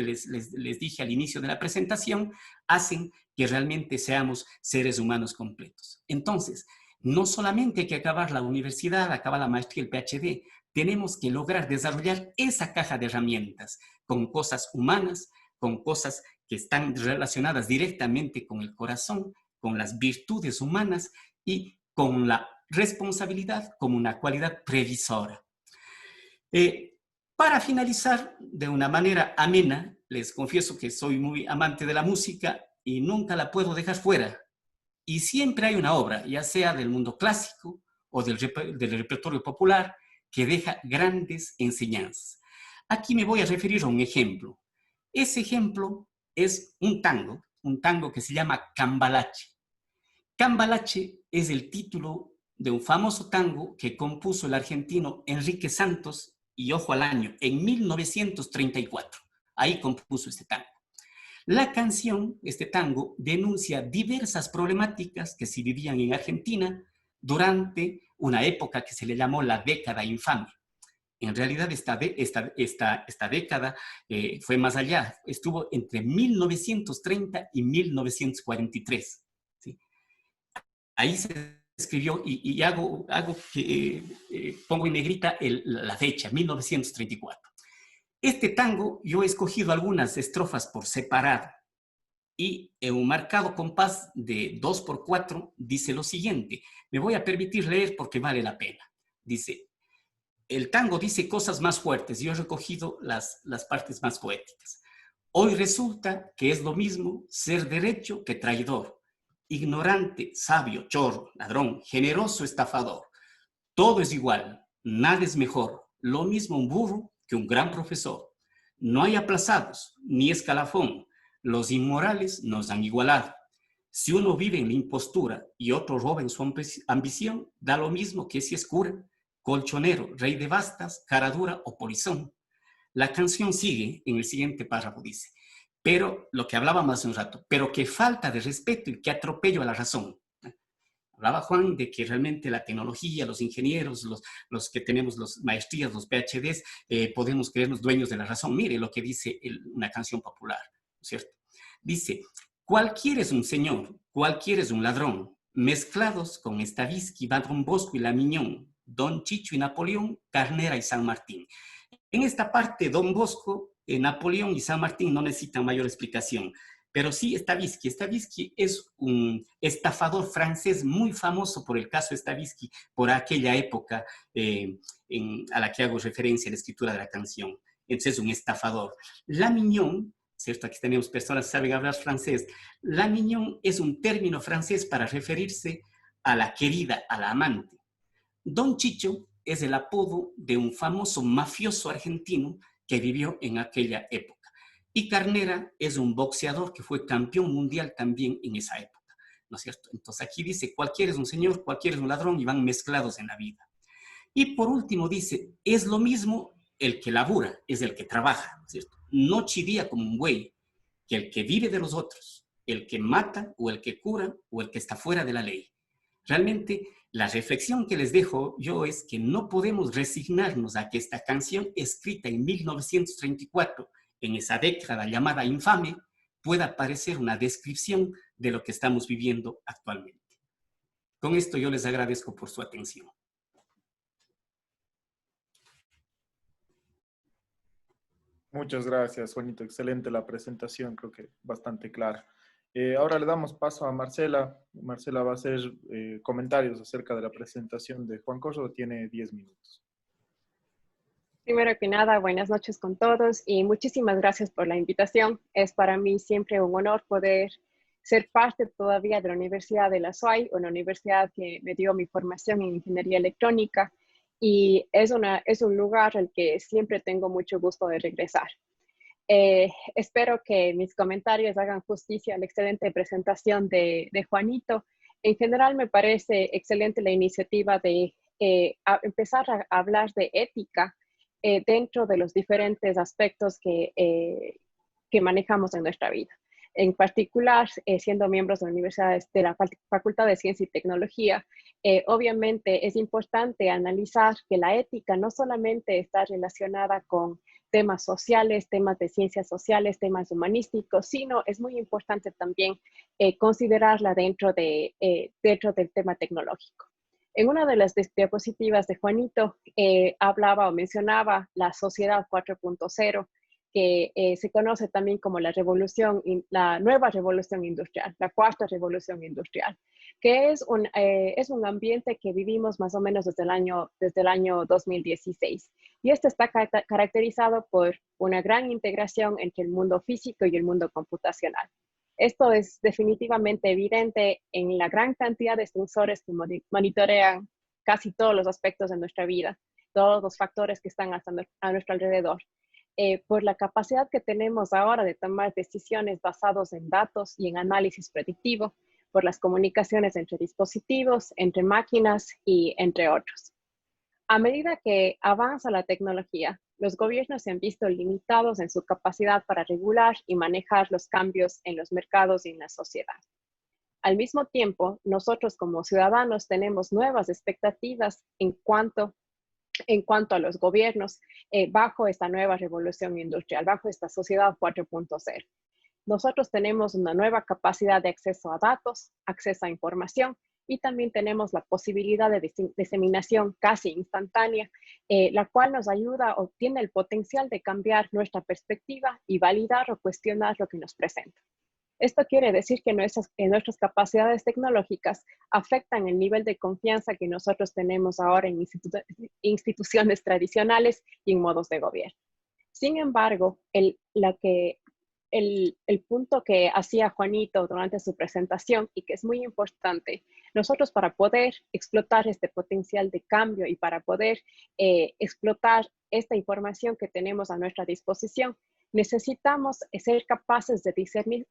dije al inicio de la presentación, hacen que realmente seamos seres humanos completos. Entonces, no solamente hay que acabar la universidad, acabar la maestría y el PhD, tenemos que lograr desarrollar esa caja de herramientas con cosas humanas, con cosas que están relacionadas directamente con el corazón, con las virtudes humanas y con la responsabilidad como una cualidad previsora. Para finalizar de una manera amena, les confieso que soy muy amante de la música y nunca la puedo dejar fuera. Y siempre hay una obra, ya sea del mundo clásico o del repertorio popular, que deja grandes enseñanzas. Aquí me voy a referir a un ejemplo. Ese ejemplo es un tango que se llama Cambalache. Cambalache es el título de un famoso tango que compuso el argentino Enrique Santos, y ojo al año, en 1934. Ahí compuso este tango. La canción, este tango, denuncia diversas problemáticas que se vivían en Argentina durante una época que se le llamó la década infame. En realidad esta década fue más allá, estuvo entre 1930 y 1943. ¿Sí? Ahí se escribió y pongo en negrita la fecha, 1934. Este tango, yo he escogido algunas estrofas por separado y en un marcado compás de 2x4 dice lo siguiente. Me voy a permitir leer porque vale la pena. Dice, el tango dice cosas más fuertes, yo he recogido las partes más poéticas. Hoy resulta que es lo mismo ser derecho que traidor, ignorante, sabio, chorro, ladrón, generoso, estafador. Todo es igual, nada es mejor, lo mismo un burro que un gran profesor. No hay aplazados, ni escalafón, los inmorales nos han igualado. Si uno vive en la impostura y otro roba en su ambición, da lo mismo que si es cura, colchonero, rey de bastas, cara dura o polizón. La canción sigue en el siguiente párrafo, dice, pero lo que hablábamos hace un rato, pero que falta de respeto y que atropello a la razón. Hablaba Juan de que realmente la tecnología, los ingenieros, los que tenemos las maestrías, los PhDs, podemos creernos dueños de la razón. Mire lo que dice una canción popular, ¿no es cierto? Dice, cualquiera es un señor, cualquiera es un ladrón, mezclados con Stavisky, Don Bosco y La Miñón, Don Chicho y Napoleón, Carnera y San Martín. En esta parte, Don Bosco, Napoleón y San Martín no necesitan mayor explicación. Pero sí, Stavisky. Stavisky es un estafador francés muy famoso por el caso Stavisky, por aquella época a la que hago referencia en la escritura de la canción. Entonces es un estafador. La Mignon, ¿cierto? Aquí tenemos personas que saben hablar francés. La Mignon es un término francés para referirse a la querida, a la amante. Don Chicho es el apodo de un famoso mafioso argentino que vivió en aquella época. Y Carnera es un boxeador que fue campeón mundial también en esa época, ¿no es cierto? Entonces aquí dice, cualquiera es un señor, cualquiera es un ladrón y van mezclados en la vida. Y por último dice, es lo mismo el que labura, es el que trabaja, ¿no es cierto? No chivía como un buey, que el que vive de los otros, el que mata o el que cura o el que está fuera de la ley. Realmente la reflexión que les dejo yo es que no podemos resignarnos a que esta canción escrita en 1934 en esa década llamada infame, pueda parecer una descripción de lo que estamos viviendo actualmente. Con esto yo les agradezco por su atención. Muchas gracias, Juanito. Excelente la presentación, creo que bastante clara. Ahora le damos paso a Marcela. Marcela va a hacer comentarios acerca de la presentación de Juan Corso. Tiene 10 minutos. Primero que nada, buenas noches con todos y muchísimas gracias por la invitación. Es para mí siempre un honor poder ser parte todavía de la Universidad de la SUAY, una universidad que me dio mi formación en ingeniería electrónica, y es un lugar al que siempre tengo mucho gusto de regresar. Espero que mis comentarios hagan justicia a la excelente presentación de Juanito. En general me parece excelente la iniciativa de empezar a hablar de ética dentro de los diferentes aspectos que manejamos en nuestra vida. En particular, siendo miembros de la Universidad de la Facultad de Ciencia y Tecnología, obviamente es importante analizar que la ética no solamente está relacionada con temas sociales, temas de ciencias sociales, temas humanísticos, sino es muy importante también considerarla dentro del tema tecnológico. En una de las diapositivas de Juanito hablaba o mencionaba la sociedad 4.0, que se conoce también como la nueva revolución industrial, la cuarta revolución industrial, que es un ambiente que vivimos más o menos desde el año 2016. Y este está caracterizado por una gran integración entre el mundo físico y el mundo computacional. Esto es definitivamente evidente en la gran cantidad de sensores que monitorean casi todos los aspectos de nuestra vida, todos los factores que están a nuestro alrededor. Por la capacidad que tenemos ahora de tomar decisiones basadas en datos y en análisis predictivo, por las comunicaciones entre dispositivos, entre máquinas y entre otros. A medida que avanza la tecnología, los gobiernos se han visto limitados en su capacidad para regular y manejar los cambios en los mercados y en la sociedad. Al mismo tiempo, nosotros como ciudadanos tenemos nuevas expectativas en cuanto a los gobiernos bajo esta nueva revolución industrial, bajo esta sociedad 4.0. Nosotros tenemos una nueva capacidad de acceso a datos, acceso a información, y también tenemos la posibilidad de diseminación casi instantánea, la cual nos ayuda o tiene el potencial de cambiar nuestra perspectiva y validar o cuestionar lo que nos presenta. Esto quiere decir que nuestras capacidades tecnológicas afectan el nivel de confianza que nosotros tenemos ahora en instituciones tradicionales y en modos de gobierno. Sin embargo, el punto que hacía Juanito durante su presentación y que es muy importante, nosotros para poder explotar este potencial de cambio y para poder explotar esta información que tenemos a nuestra disposición, necesitamos ser capaces de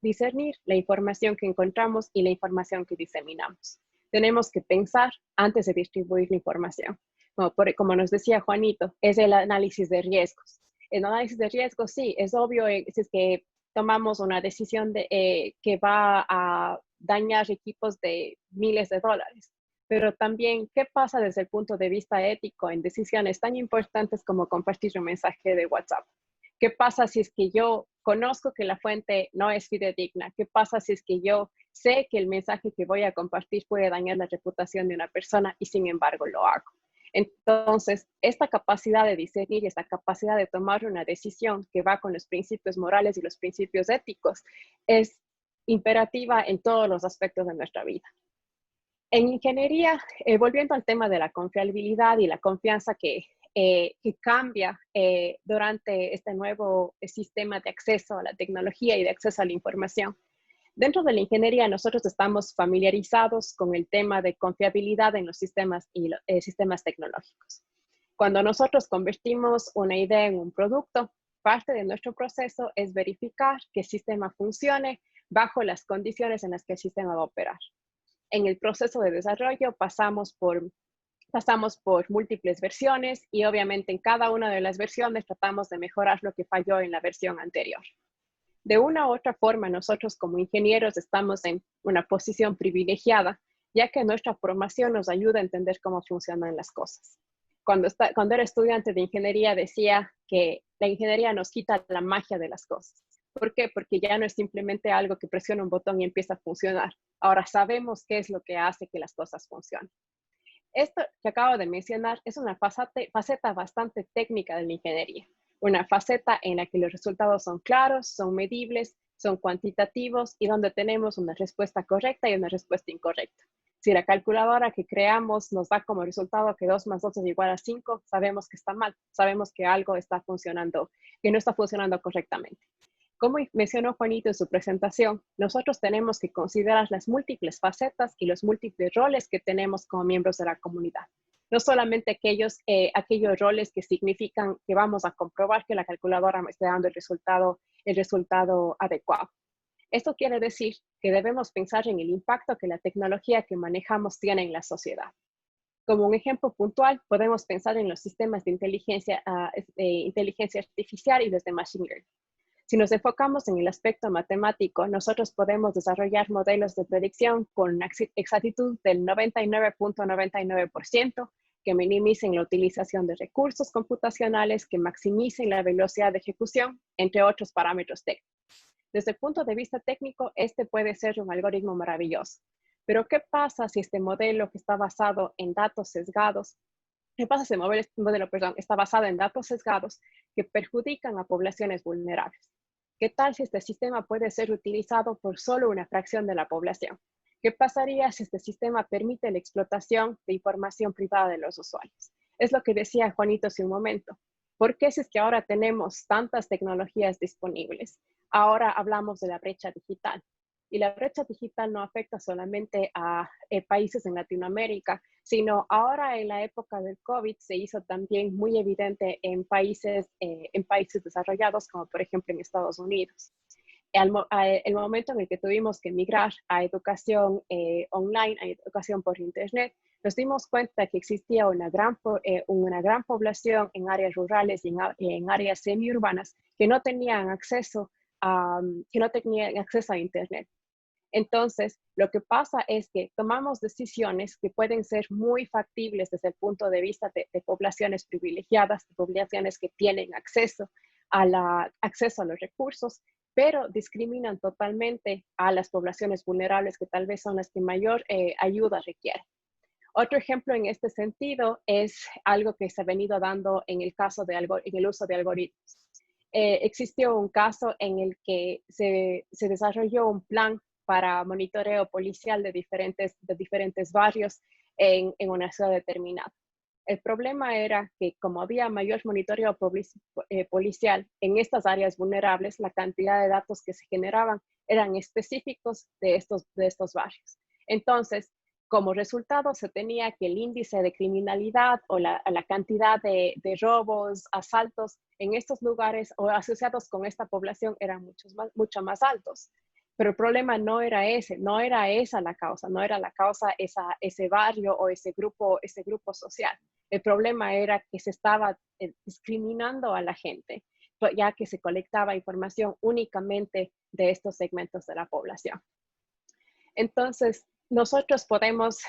discernir la información que encontramos y la información que diseminamos. Tenemos que pensar antes de distribuir la información. Como nos decía Juanito, es el análisis de riesgos. El análisis de riesgos, sí, es obvio, si es que tomamos una decisión que va a dañar equipos de miles de dólares. Pero también, ¿qué pasa desde el punto de vista ético en decisiones tan importantes como compartir un mensaje de WhatsApp? ¿Qué pasa si es que yo conozco que la fuente no es fidedigna? ¿Qué pasa si es que yo sé que el mensaje que voy a compartir puede dañar la reputación de una persona y sin embargo lo hago? Entonces, esta capacidad de discernir y esta capacidad de tomar una decisión que va con los principios morales y los principios éticos es imperativa en todos los aspectos de nuestra vida. En ingeniería, volviendo al tema de la confiabilidad y la confianza que cambia durante este nuevo sistema de acceso a la tecnología y de acceso a la información. Dentro de la ingeniería, nosotros estamos familiarizados con el tema de confiabilidad en los sistemas y sistemas tecnológicos. Cuando nosotros convertimos una idea en un producto, parte de nuestro proceso es verificar que el sistema funcione bajo las condiciones en las que el sistema va a operar. En el proceso de desarrollo pasamos por múltiples versiones y obviamente en cada una de las versiones tratamos de mejorar lo que falló en la versión anterior. De una u otra forma, nosotros como ingenieros estamos en una posición privilegiada, ya que nuestra formación nos ayuda a entender cómo funcionan las cosas. Cuando era estudiante de ingeniería decía que la ingeniería nos quita la magia de las cosas. ¿Por qué? Porque ya no es simplemente algo que presiona un botón y empieza a funcionar. Ahora sabemos qué es lo que hace que las cosas funcionen. Esto que acabo de mencionar es una faceta bastante técnica de la ingeniería. Una faceta en la que los resultados son claros, son medibles, son cuantitativos y donde tenemos una respuesta correcta y una respuesta incorrecta. Si la calculadora que creamos nos da como resultado que 2 más 2 es igual a 5, sabemos que está mal, sabemos que algo está funcionando, que no está funcionando correctamente. Como mencionó Juanito en su presentación, nosotros tenemos que considerar las múltiples facetas y los múltiples roles que tenemos como miembros de la comunidad. No solamente aquellos roles que significan que vamos a comprobar que la calculadora me esté dando el resultado adecuado. Esto quiere decir que debemos pensar en el impacto que la tecnología que manejamos tiene en la sociedad. Como un ejemplo puntual, podemos pensar en los sistemas de inteligencia artificial y los de machine learning. Si nos enfocamos en el aspecto matemático, nosotros podemos desarrollar modelos de predicción con una exactitud del 99.99%, que minimicen la utilización de recursos computacionales, que maximicen la velocidad de ejecución, entre otros parámetros técnicos. Desde el punto de vista técnico, este puede ser un algoritmo maravilloso. Pero, ¿qué pasa si este modelo que está basado en datos sesgados, está basado en datos sesgados que perjudican a poblaciones vulnerables? ¿Qué tal si este sistema puede ser utilizado por solo una fracción de la población? ¿Qué pasaría si este sistema permite la explotación de información privada de los usuarios? Es lo que decía Juanito hace un momento. ¿Por qué si es que ahora tenemos tantas tecnologías disponibles? Ahora hablamos de la brecha digital. Y la brecha digital no afecta solamente a países en Latinoamérica, sino ahora en la época del COVID se hizo también muy evidente en países desarrollados, como por ejemplo en Estados Unidos. El momento en el que tuvimos que migrar a educación online, a educación por Internet, nos dimos cuenta que existía una gran población en áreas rurales y en áreas semiurbanas que no tenían acceso a Internet. Entonces, lo que pasa es que tomamos decisiones que pueden ser muy factibles desde el punto de vista de poblaciones privilegiadas, de poblaciones que tienen acceso a los recursos, pero discriminan totalmente a las poblaciones vulnerables que tal vez son las que mayor ayuda requieren. Otro ejemplo en este sentido es algo que se ha venido dando en el uso de algoritmos. Existió un caso en el que se desarrolló un plan para monitoreo policial de diferentes barrios en una ciudad determinada. El problema era que como había mayor monitoreo policial en estas áreas vulnerables, la cantidad de datos que se generaban eran específicos de estos barrios. Entonces, como resultado, se tenía que el índice de criminalidad o la cantidad de robos, asaltos en estos lugares o asociados con esta población eran mucho más altos. Pero el problema no era esa la causa, no era la causa ese barrio o ese grupo social. El problema era que se estaba discriminando a la gente, ya que se colectaba información únicamente de estos segmentos de la población. Entonces, nosotros podemos,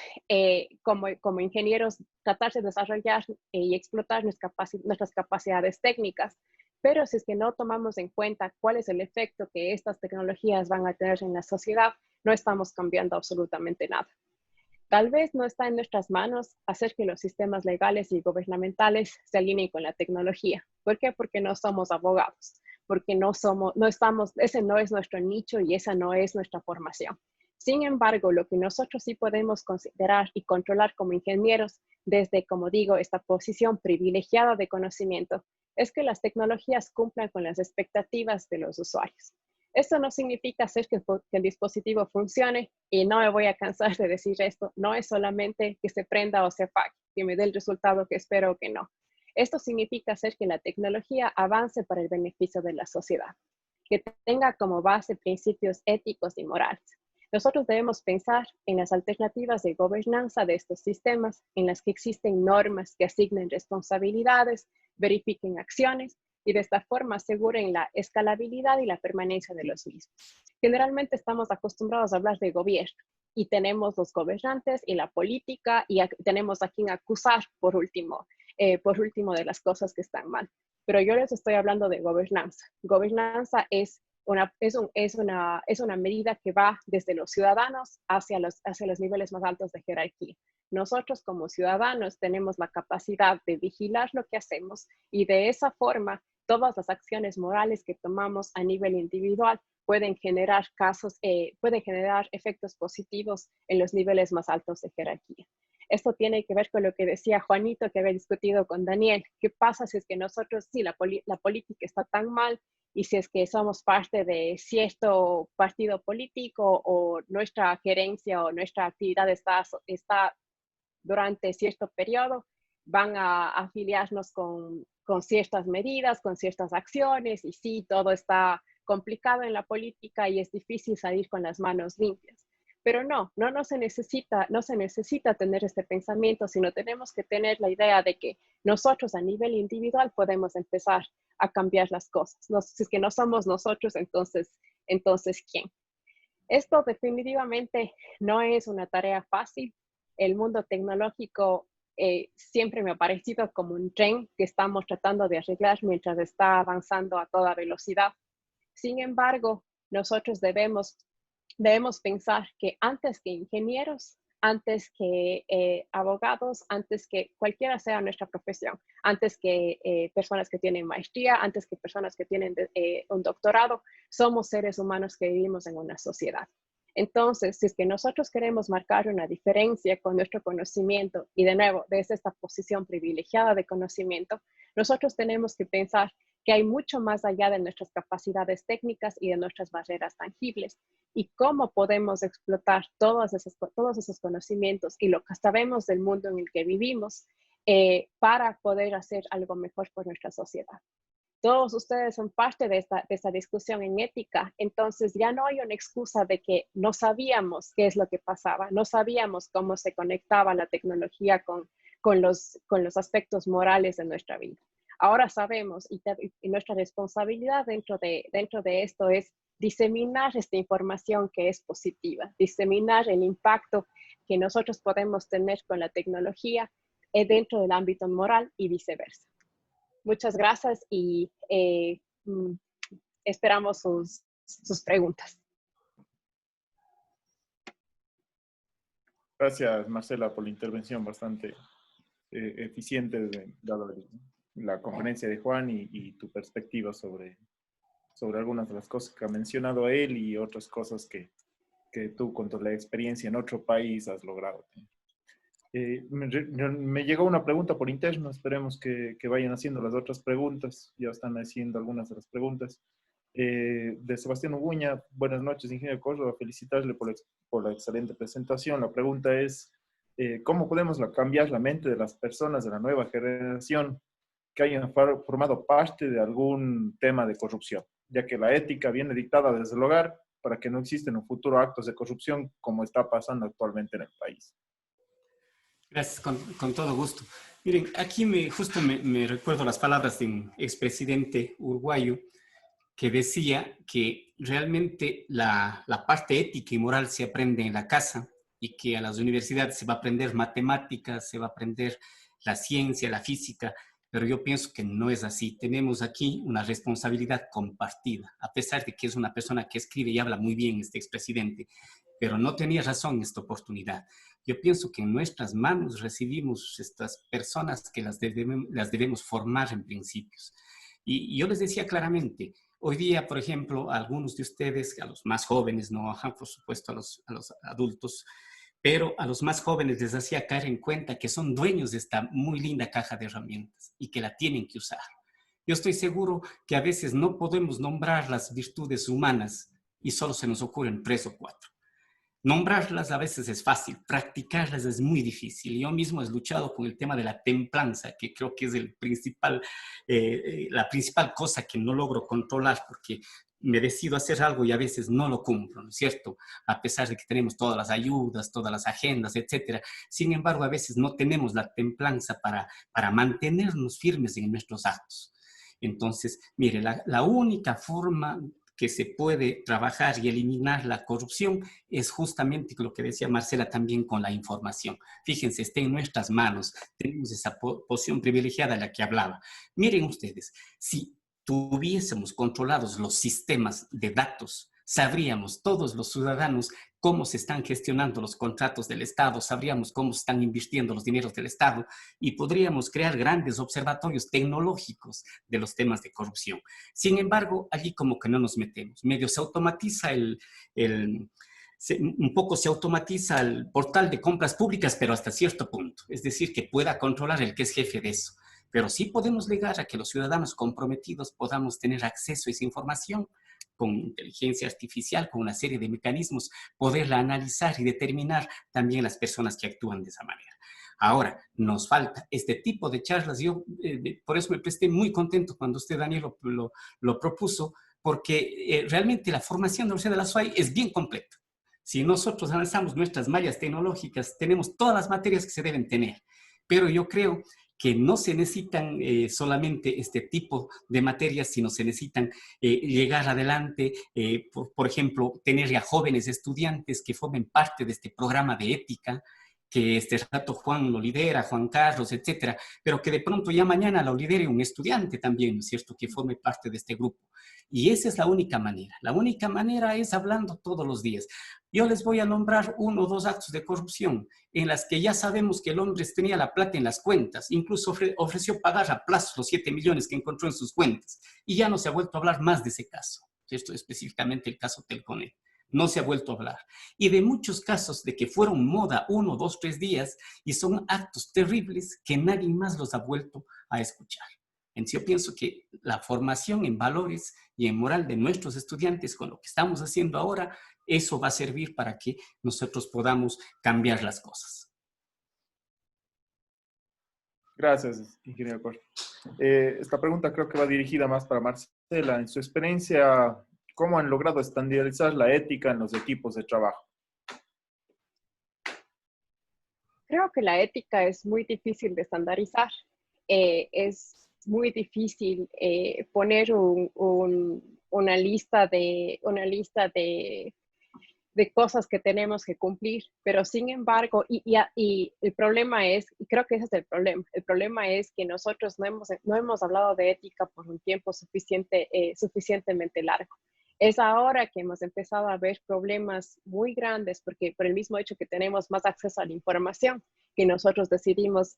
como ingenieros, tratar de desarrollar y explotar nuestras capacidades técnicas, pero si es que no tomamos en cuenta cuál es el efecto que estas tecnologías van a tener en la sociedad, no estamos cambiando absolutamente nada. Tal vez no está en nuestras manos hacer que los sistemas legales y gubernamentales se alineen con la tecnología. ¿Por qué? Porque no somos abogados, porque ese no es nuestro nicho y esa no es nuestra formación. Sin embargo, lo que nosotros sí podemos considerar y controlar como ingenieros desde, como digo, esta posición privilegiada de conocimiento, es que las tecnologías cumplan con las expectativas de los usuarios. Esto no significa hacer que el dispositivo funcione, y no me voy a cansar de decir esto, no es solamente que se prenda o se apague, que me dé el resultado que espero o que no. Esto significa hacer que la tecnología avance para el beneficio de la sociedad, que tenga como base principios éticos y morales. Nosotros debemos pensar en las alternativas de gobernanza de estos sistemas, en las que existen normas que asignen responsabilidades, verifiquen acciones y de esta forma aseguren la escalabilidad y la permanencia de los mismos. Generalmente estamos acostumbrados a hablar de gobierno y tenemos los gobernantes y la política y tenemos a quien acusar por último de las cosas que están mal. Pero yo les estoy hablando de gobernanza. Gobernanza es una medida que va desde los ciudadanos hacia los niveles más altos de jerarquía. Nosotros como ciudadanos tenemos la capacidad de vigilar lo que hacemos y de esa forma todas las acciones morales que tomamos a nivel individual pueden generar pueden generar efectos positivos en los niveles más altos de jerarquía. Esto tiene que ver con lo que decía Juanito, que había discutido con Daniel. ¿Qué pasa si es que nosotros, sí, la política está tan mal, y si es que somos parte de cierto partido político o nuestra gerencia o nuestra actividad está durante cierto periodo, van a afiliarnos con ciertas medidas, con ciertas acciones, y sí, todo está complicado en la política y es difícil salir con las manos limpias. Pero no se necesita tener este pensamiento, sino tenemos que tener la idea de que nosotros a nivel individual podemos empezar a cambiar las cosas. Si es que no somos nosotros, entonces ¿quién? Esto definitivamente no es una tarea fácil. El mundo tecnológico siempre me ha parecido como un tren que estamos tratando de arreglar mientras está avanzando a toda velocidad. Sin embargo, nosotros debemos pensar que antes que ingenieros, antes que abogados, antes que cualquiera sea nuestra profesión, antes que personas que tienen maestría, antes que personas que tienen un doctorado, somos seres humanos que vivimos en una sociedad. Entonces, si es que nosotros queremos marcar una diferencia con nuestro conocimiento, y de nuevo, desde esta posición privilegiada de conocimiento, nosotros tenemos que pensar que hay mucho más allá de nuestras capacidades técnicas y de nuestras barreras tangibles, y cómo podemos explotar todos esos conocimientos y lo que sabemos del mundo en el que vivimos para poder hacer algo mejor por nuestra sociedad. Todos ustedes son parte de esta discusión en ética, entonces ya no hay una excusa de que no sabíamos qué es lo que pasaba, no sabíamos cómo se conectaba la tecnología con los aspectos morales de nuestra vida. Ahora sabemos, y nuestra responsabilidad dentro de esto es diseminar esta información que es positiva, diseminar el impacto que nosotros podemos tener con la tecnología dentro del ámbito moral y viceversa. Muchas gracias y esperamos sus preguntas. Gracias, Marcela, por la intervención bastante eficiente, dada la conferencia de Juan y tu perspectiva sobre algunas de las cosas que ha mencionado él y otras cosas que tú, con toda la experiencia en otro país, has logrado. Me llegó una pregunta por interno, esperemos que vayan haciendo las otras preguntas, ya están haciendo algunas de las preguntas. De Sebastián Uguña: buenas noches, ingeniero Córdoba, felicitarle por la excelente presentación. La pregunta es, ¿cómo podemos cambiar la mente de las personas de la nueva generación que hayan formado parte de algún tema de corrupción, ya que la ética viene dictada desde el hogar para que no existen en un futuro actos de corrupción como está pasando actualmente en el país? Gracias, con todo gusto. Miren, aquí justo me recuerdo las palabras de un expresidente uruguayo que decía que realmente la parte ética y moral se aprende en la casa, y que a las universidades se va a aprender matemáticas, se va a aprender la ciencia, la física, pero yo pienso que no es así. Tenemos aquí una responsabilidad compartida, a pesar de que es una persona que escribe y habla muy bien, este expresidente, pero no tenía razón en esta oportunidad. Yo pienso que en nuestras manos recibimos estas personas que las debemos formar en principios. Y yo les decía claramente, hoy día, por ejemplo, a algunos de ustedes, a los más jóvenes, no, por supuesto a los adultos, pero a los más jóvenes les hacía caer en cuenta que son dueños de esta muy linda caja de herramientas y que la tienen que usar. Yo estoy seguro que a veces no podemos nombrar las virtudes humanas y solo se nos ocurren 3 o 4. Nombrarlas a veces es fácil, practicarlas es muy difícil. Yo mismo he luchado con el tema de la templanza, que creo que es la principal cosa que no logro controlar, porque me decido hacer algo y a veces no lo cumplo, ¿no es cierto? A pesar de que tenemos todas las ayudas, todas las agendas, etcétera. Sin embargo, a veces no tenemos la templanza para mantenernos firmes en nuestros actos. Entonces, mire, la única forma que se puede trabajar y eliminar la corrupción es justamente lo que decía Marcela también con la información. Fíjense, está en nuestras manos, tenemos esa posición privilegiada de la que hablaba. Miren ustedes, si tuviésemos controlados los sistemas de datos, sabríamos todos los ciudadanos cómo se están gestionando los contratos del Estado, sabríamos cómo se están invirtiendo los dineros del Estado y podríamos crear grandes observatorios tecnológicos de los temas de corrupción. Sin embargo, allí como que no nos metemos. Medio se automatiza un poco se automatiza el portal de compras públicas, pero hasta cierto punto. Es decir, que pueda controlar el que es jefe de eso. Pero sí podemos llegar a que los ciudadanos comprometidos podamos tener acceso a esa información con inteligencia artificial, con una serie de mecanismos, poderla analizar y determinar también las personas que actúan de esa manera. Ahora, nos falta este tipo de charlas. Yo por eso me presté muy contento cuando usted, Daniel, lo propuso, porque realmente la formación de la Universidad de la SUAY es bien completa. Si nosotros avanzamos nuestras mallas tecnológicas, tenemos todas las materias que se deben tener, pero yo creo que no se necesitan solamente este tipo de materias, sino se necesitan llegar adelante, por ejemplo, tener ya jóvenes estudiantes que formen parte de este programa de ética, que este rato Juan lo lidera, Juan Carlos, etcétera, pero que de pronto ya mañana lo lidere un estudiante también, ¿no es cierto?, que forme parte de este grupo. Y esa es la única manera. La única manera es hablando todos los días. Yo les voy a nombrar 1 o 2 actos de corrupción en las que ya sabemos que el hombre tenía la plata en las cuentas, incluso ofreció pagar a plazo los 7 millones que encontró en sus cuentas, y ya no se ha vuelto a hablar más de ese caso. Esto es específicamente el caso Telconet. No se ha vuelto a hablar. Y de muchos casos de que fueron moda 1, 2, 3 días y son actos terribles que nadie más los ha vuelto a escuchar. Entonces yo pienso que la formación en valores y en moral de nuestros estudiantes con lo que estamos haciendo ahora, eso va a servir para que nosotros podamos cambiar las cosas. Gracias, ingeniero Cor. Esta pregunta creo que va dirigida más para Marcela. En su experiencia, ¿cómo han logrado estandarizar la ética en los equipos de trabajo? Creo que la ética es muy difícil de estandarizar. Es muy difícil poner una lista de cosas que tenemos que cumplir, pero sin embargo, y el problema es, y creo que ese es el problema es que nosotros no hemos hablado de ética por un tiempo suficientemente largo. Es ahora que hemos empezado a ver problemas muy grandes, porque por el mismo hecho que tenemos más acceso a la información, que nosotros decidimos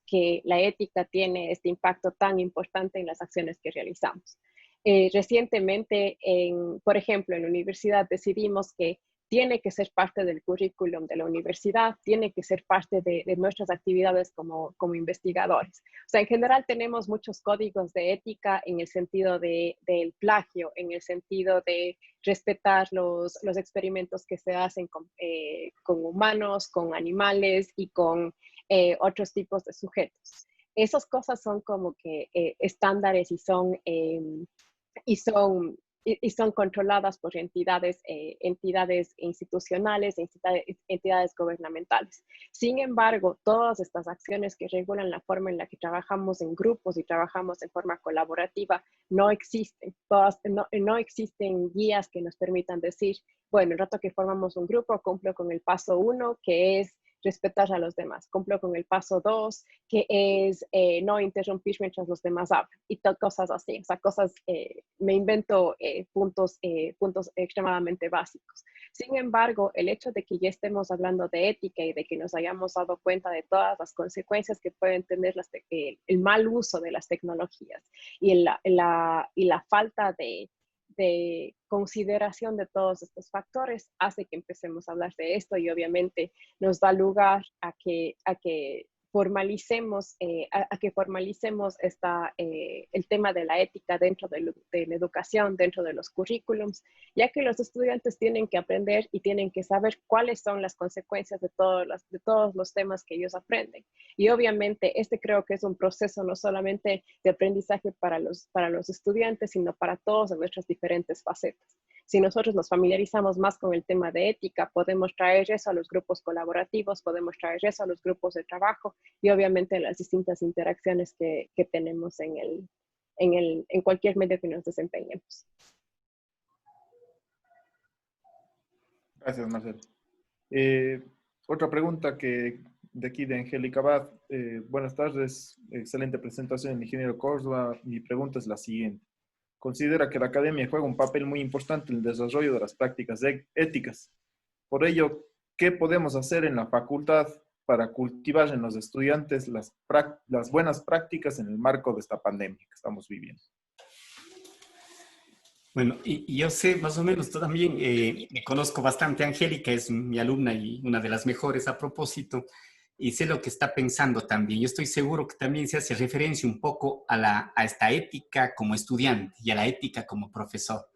que la ética tiene este impacto tan importante en las acciones que realizamos. Recientemente, por ejemplo, en la universidad decidimos que tiene que ser parte del currículum de la universidad, tiene que ser parte de nuestras actividades como investigadores. O sea, en general tenemos muchos códigos de ética en el sentido del plagio, en el sentido de respetar los experimentos que se hacen con humanos, con animales y con otros tipos de sujetos. Esas cosas son como que estándares y son controladas por entidades institucionales, entidades gubernamentales. Sin embargo, todas estas acciones que regulan la forma en la que trabajamos en grupos y trabajamos en forma colaborativa no existen. No existen guías que nos permitan decir, bueno, el rato que formamos un grupo, cumplo con el paso 1, que es respetar a los demás. Cumplo con el paso 2, que es no interrumpir mientras los demás hablan, y cosas así. O sea, me invento puntos extremadamente básicos. Sin embargo, el hecho de que ya estemos hablando de ética y de que nos hayamos dado cuenta de todas las consecuencias que pueden tener el mal uso de las tecnologías y la falta de consideración de todos estos factores hace que empecemos a hablar de esto, y obviamente nos da lugar a que formalicemos el tema de la ética dentro de la educación, dentro de los currículums, ya que los estudiantes tienen que aprender y tienen que saber cuáles son las consecuencias de todos los temas que ellos aprenden. Y obviamente creo que es un proceso no solamente de aprendizaje para los estudiantes, sino para todos en nuestras diferentes facetas. Si nosotros nos familiarizamos más con el tema de ética, podemos traer eso a los grupos colaborativos, podemos traer eso a los grupos de trabajo y obviamente las distintas interacciones que tenemos en cualquier medio que nos desempeñemos. Gracias, Marcelo. Otra pregunta de aquí de Angélica Abad. Buenas tardes, excelente presentación, ingeniero Córdoba. Mi pregunta es la siguiente. considera que la academia juega un papel muy importante en el desarrollo de las prácticas éticas. Por ello, ¿qué podemos hacer en la facultad para cultivar en los estudiantes las buenas prácticas en el marco de esta pandemia que estamos viviendo? Bueno, y yo sé más o menos, tú también, conozco bastante a Angélica, es mi alumna y una de las mejores a propósito, y sé lo que está pensando también. Yo estoy seguro que también se hace referencia un poco a esta ética como estudiante y a la ética como profesor.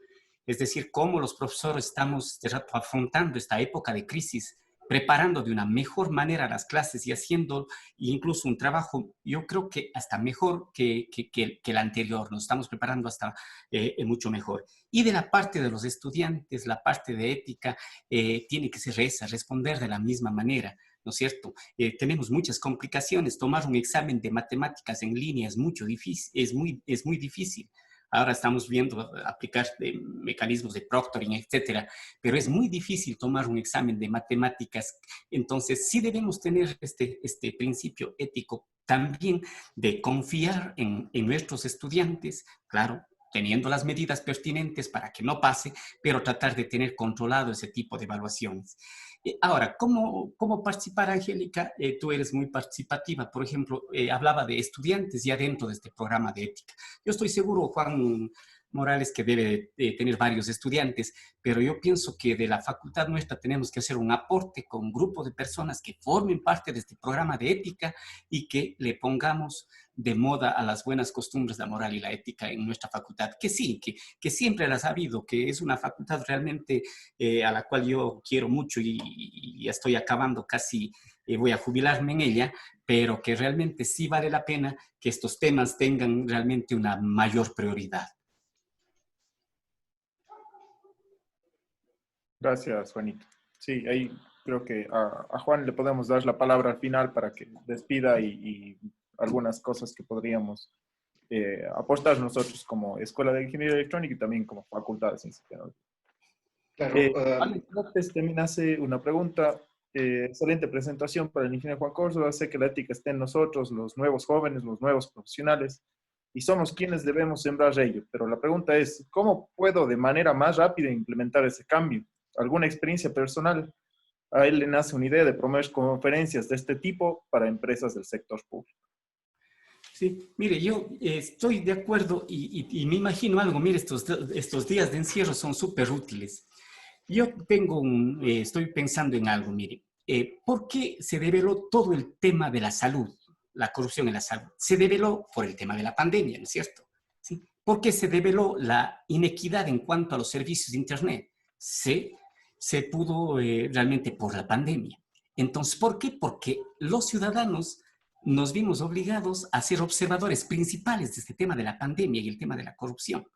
Es decir, cómo los profesores estamos de rato afrontando esta época de crisis, preparando de una mejor manera las clases y haciendo incluso un trabajo, yo creo que hasta mejor que el anterior, nos estamos preparando hasta mucho mejor. Y de la parte de los estudiantes, la parte de ética tiene que ser esa, responder de la misma manera, ¿no es cierto? Tenemos muchas complicaciones, tomar un examen de matemáticas en línea es es muy difícil. Ahora estamos viendo aplicar mecanismos de proctoring, etcétera, pero es muy difícil tomar un examen de matemáticas. Entonces, sí debemos tener este principio ético también de confiar en nuestros estudiantes, claro, teniendo las medidas pertinentes para que no pase, pero tratar de tener controlado ese tipo de evaluaciones. Ahora, ¿cómo participar, Angélica? Tú eres muy participativa. Por ejemplo, hablaba de estudiantes ya dentro de este programa de ética. Yo estoy seguro, Juan Morales, que debe tener varios estudiantes, pero yo pienso que de la facultad nuestra tenemos que hacer un aporte con un grupo de personas que formen parte de este programa de ética y que le pongamos de moda a las buenas costumbres, la moral y la ética en nuestra facultad, que sí, que siempre las ha habido, que es una facultad realmente a la cual yo quiero mucho y ya estoy acabando casi, voy a jubilarme en ella, pero que realmente sí vale la pena que estos temas tengan realmente una mayor prioridad. Gracias, Juanito. Sí, ahí creo que a Juan le podemos dar la palabra al final para que despida y algunas cosas que podríamos aportar nosotros como Escuela de Ingeniería Electrónica y también como Facultad de Ciencias y Tecnología. Claro, Alex López también hace una pregunta. Excelente presentación para el ingeniero Juan Córdoba. Sé que la ética está en nosotros, los nuevos jóvenes, los nuevos profesionales, y somos quienes debemos sembrar ello. Pero la pregunta es, ¿cómo puedo de manera más rápida implementar ese cambio? ¿Alguna experiencia personal? A él le nace una idea de promover conferencias de este tipo para empresas del sector público. Sí, mire, yo estoy de acuerdo y me imagino algo. Mire, estos días de encierro son súper útiles. Yo estoy pensando en algo, mire. ¿Por qué se develó todo el tema de la salud, la corrupción en la salud? Se develó por el tema de la pandemia, ¿no es cierto? ¿Sí? ¿Por qué se develó la inequidad en cuanto a los servicios de Internet? Se pudo realmente por la pandemia. Entonces, ¿por qué? Porque los ciudadanos nos vimos obligados a ser observadores principales de este tema de la pandemia y el tema de la corrupción.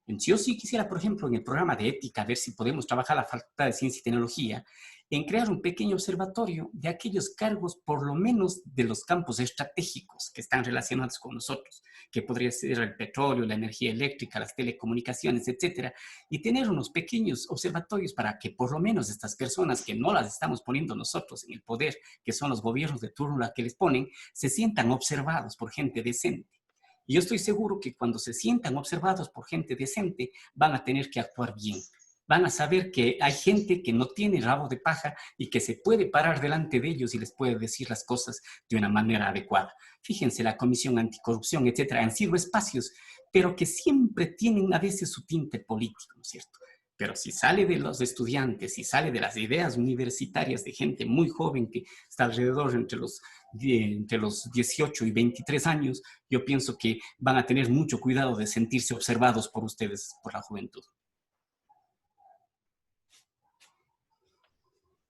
Entonces, yo sí quisiera, por ejemplo, en el programa de ética, ver si podemos trabajar la Facultad de Ciencia y Tecnología en crear un pequeño observatorio de aquellos cargos, por lo menos de los campos estratégicos que están relacionados con nosotros, que podría ser el petróleo, la energía eléctrica, las telecomunicaciones, etcétera, y tener unos pequeños observatorios para que por lo menos estas personas que no las estamos poniendo nosotros en el poder, que son los gobiernos de turno las que les ponen, se sientan observados por gente decente. Y yo estoy seguro que cuando se sientan observados por gente decente, van a tener que actuar bien. Van a saber que hay gente que no tiene rabo de paja y que se puede parar delante de ellos y les puede decir las cosas de una manera adecuada. Fíjense, la Comisión Anticorrupción, etcétera, han sido espacios, pero que siempre tienen a veces su tinte político, ¿no es cierto? Pero si sale de los estudiantes, si sale de las ideas universitarias de gente muy joven que está alrededor entre los 18 y 23 años, yo pienso que van a tener mucho cuidado de sentirse observados por ustedes, por la juventud.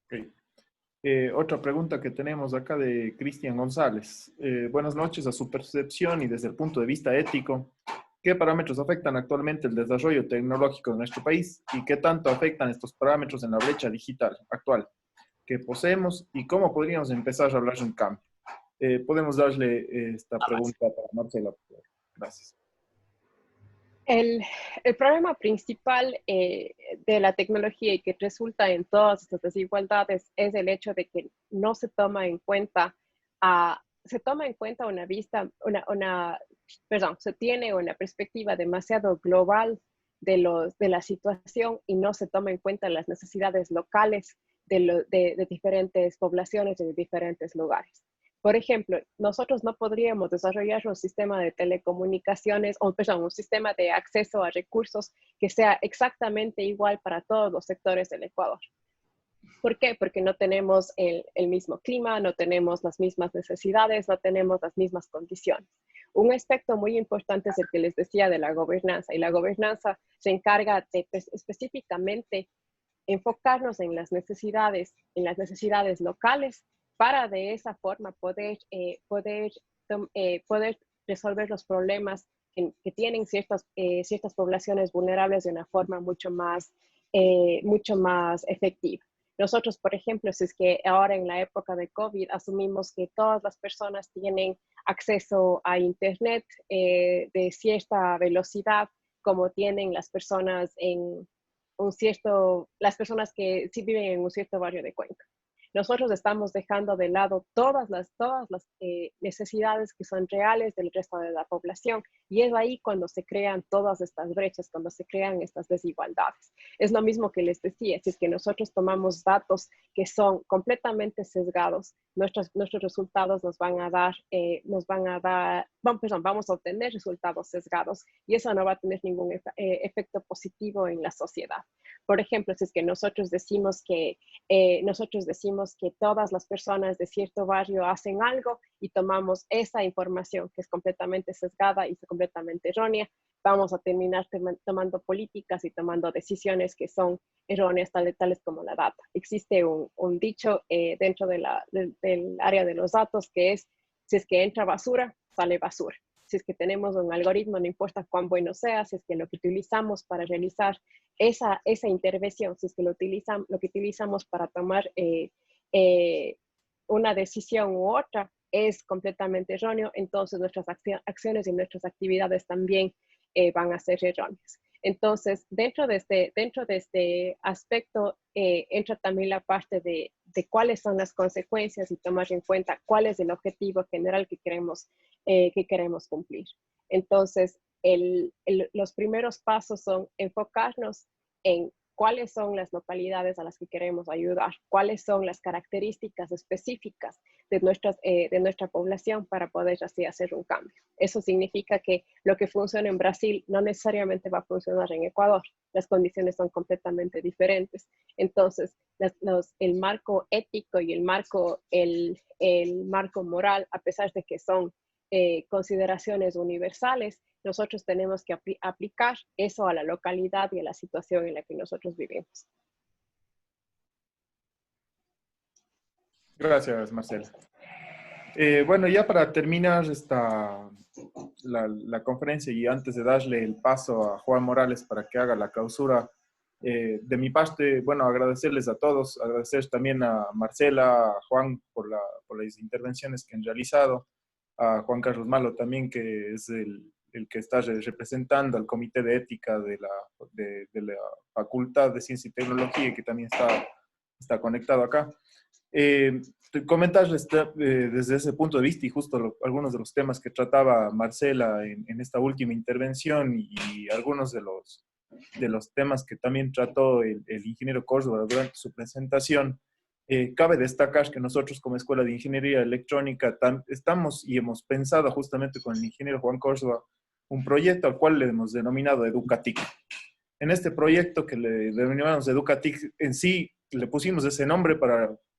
Okay. Otra pregunta que tenemos acá de Cristian González. Buenas noches. A su percepción y desde el punto de vista ético, ¿qué parámetros afectan actualmente el desarrollo tecnológico de nuestro país y qué tanto afectan estos parámetros en la brecha digital actual que poseemos y cómo podríamos empezar a hablar de un cambio? Podemos darle esta pregunta para Marcela. Gracias. El problema principal de la tecnología y que resulta en todas estas desigualdades es el hecho de que no se toma en cuenta, se toma en cuenta una se tiene una perspectiva demasiado global de la situación y no se toma en cuenta las necesidades locales de diferentes poblaciones y de diferentes lugares. Por ejemplo, nosotros no podríamos desarrollar un sistema de telecomunicaciones, un sistema de acceso a recursos que sea exactamente igual para todos los sectores del Ecuador. ¿Por qué? Porque no tenemos el mismo clima, no tenemos las mismas necesidades, no tenemos las mismas condiciones. Un aspecto muy importante es el que les decía de la gobernanza, y la gobernanza se encarga de específicamente enfocarnos en las necesidades locales para de esa forma poder resolver los problemas que tienen ciertas poblaciones vulnerables de una forma mucho más efectiva. Nosotros, por ejemplo, si es que ahora en la época de COVID asumimos que todas las personas tienen acceso a Internet de cierta velocidad, como tienen las personas las personas que sí viven en un cierto barrio de Cuenca. Nosotros estamos dejando de lado todas las necesidades que son reales del resto de la población, y es ahí cuando se crean todas estas brechas, cuando se crean estas desigualdades. Es lo mismo que les decía, si es que nosotros tomamos datos que son completamente sesgados, nuestros resultados vamos a obtener resultados sesgados, y eso no va a tener ningún efecto positivo en la sociedad. Por ejemplo, si es que nosotros decimos que todas las personas de cierto barrio hacen algo y tomamos esa información que es completamente sesgada y completamente errónea, vamos a terminar tomando políticas y tomando decisiones que son erróneas, tales como la data. Existe un dicho dentro del área de los datos que es: si es que entra basura, sale basura. Si es que tenemos un algoritmo, no importa cuán bueno sea, si es que lo que utilizamos para realizar esa intervención, si es que lo que utilizamos para tomar una decisión u otra es completamente erróneo, entonces nuestras acciones y nuestras actividades también van a ser erróneas. Entonces, dentro de este aspecto entra también la parte de cuáles son las consecuencias y tomar en cuenta cuál es el objetivo general que queremos cumplir. Entonces, los primeros pasos son enfocarnos en cuáles son las localidades a las que queremos ayudar, cuáles son las características específicas de nuestra población para poder así hacer un cambio. Eso significa que lo que funciona en Brasil no necesariamente va a funcionar en Ecuador. Las condiciones son completamente diferentes. Entonces, el marco ético y el marco moral, a pesar de que son consideraciones universales, nosotros tenemos que aplicar eso a la localidad y a la situación en la que nosotros vivimos. Gracias, Marcela. Bueno, ya para terminar la conferencia y antes de darle el paso a Juan Morales para que haga la clausura, de mi parte, bueno, agradecerles a todos, agradecer también a Marcela, a Juan por las intervenciones que han realizado, a Juan Carlos Malo también, que es el que está representando al Comité de Ética de la Facultad de Ciencia y Tecnología y que también está conectado acá. Comentarles desde ese punto de vista y justo algunos de los temas que trataba Marcela en esta última intervención y algunos de los temas que también trató el ingeniero Córdoba durante su presentación. Cabe destacar que nosotros como Escuela de Ingeniería Electrónica estamos y hemos pensado justamente con el ingeniero Juan Córdoba un proyecto al cual le hemos denominado Educatic. En este proyecto que le denominamos Educatic, en sí le pusimos ese nombre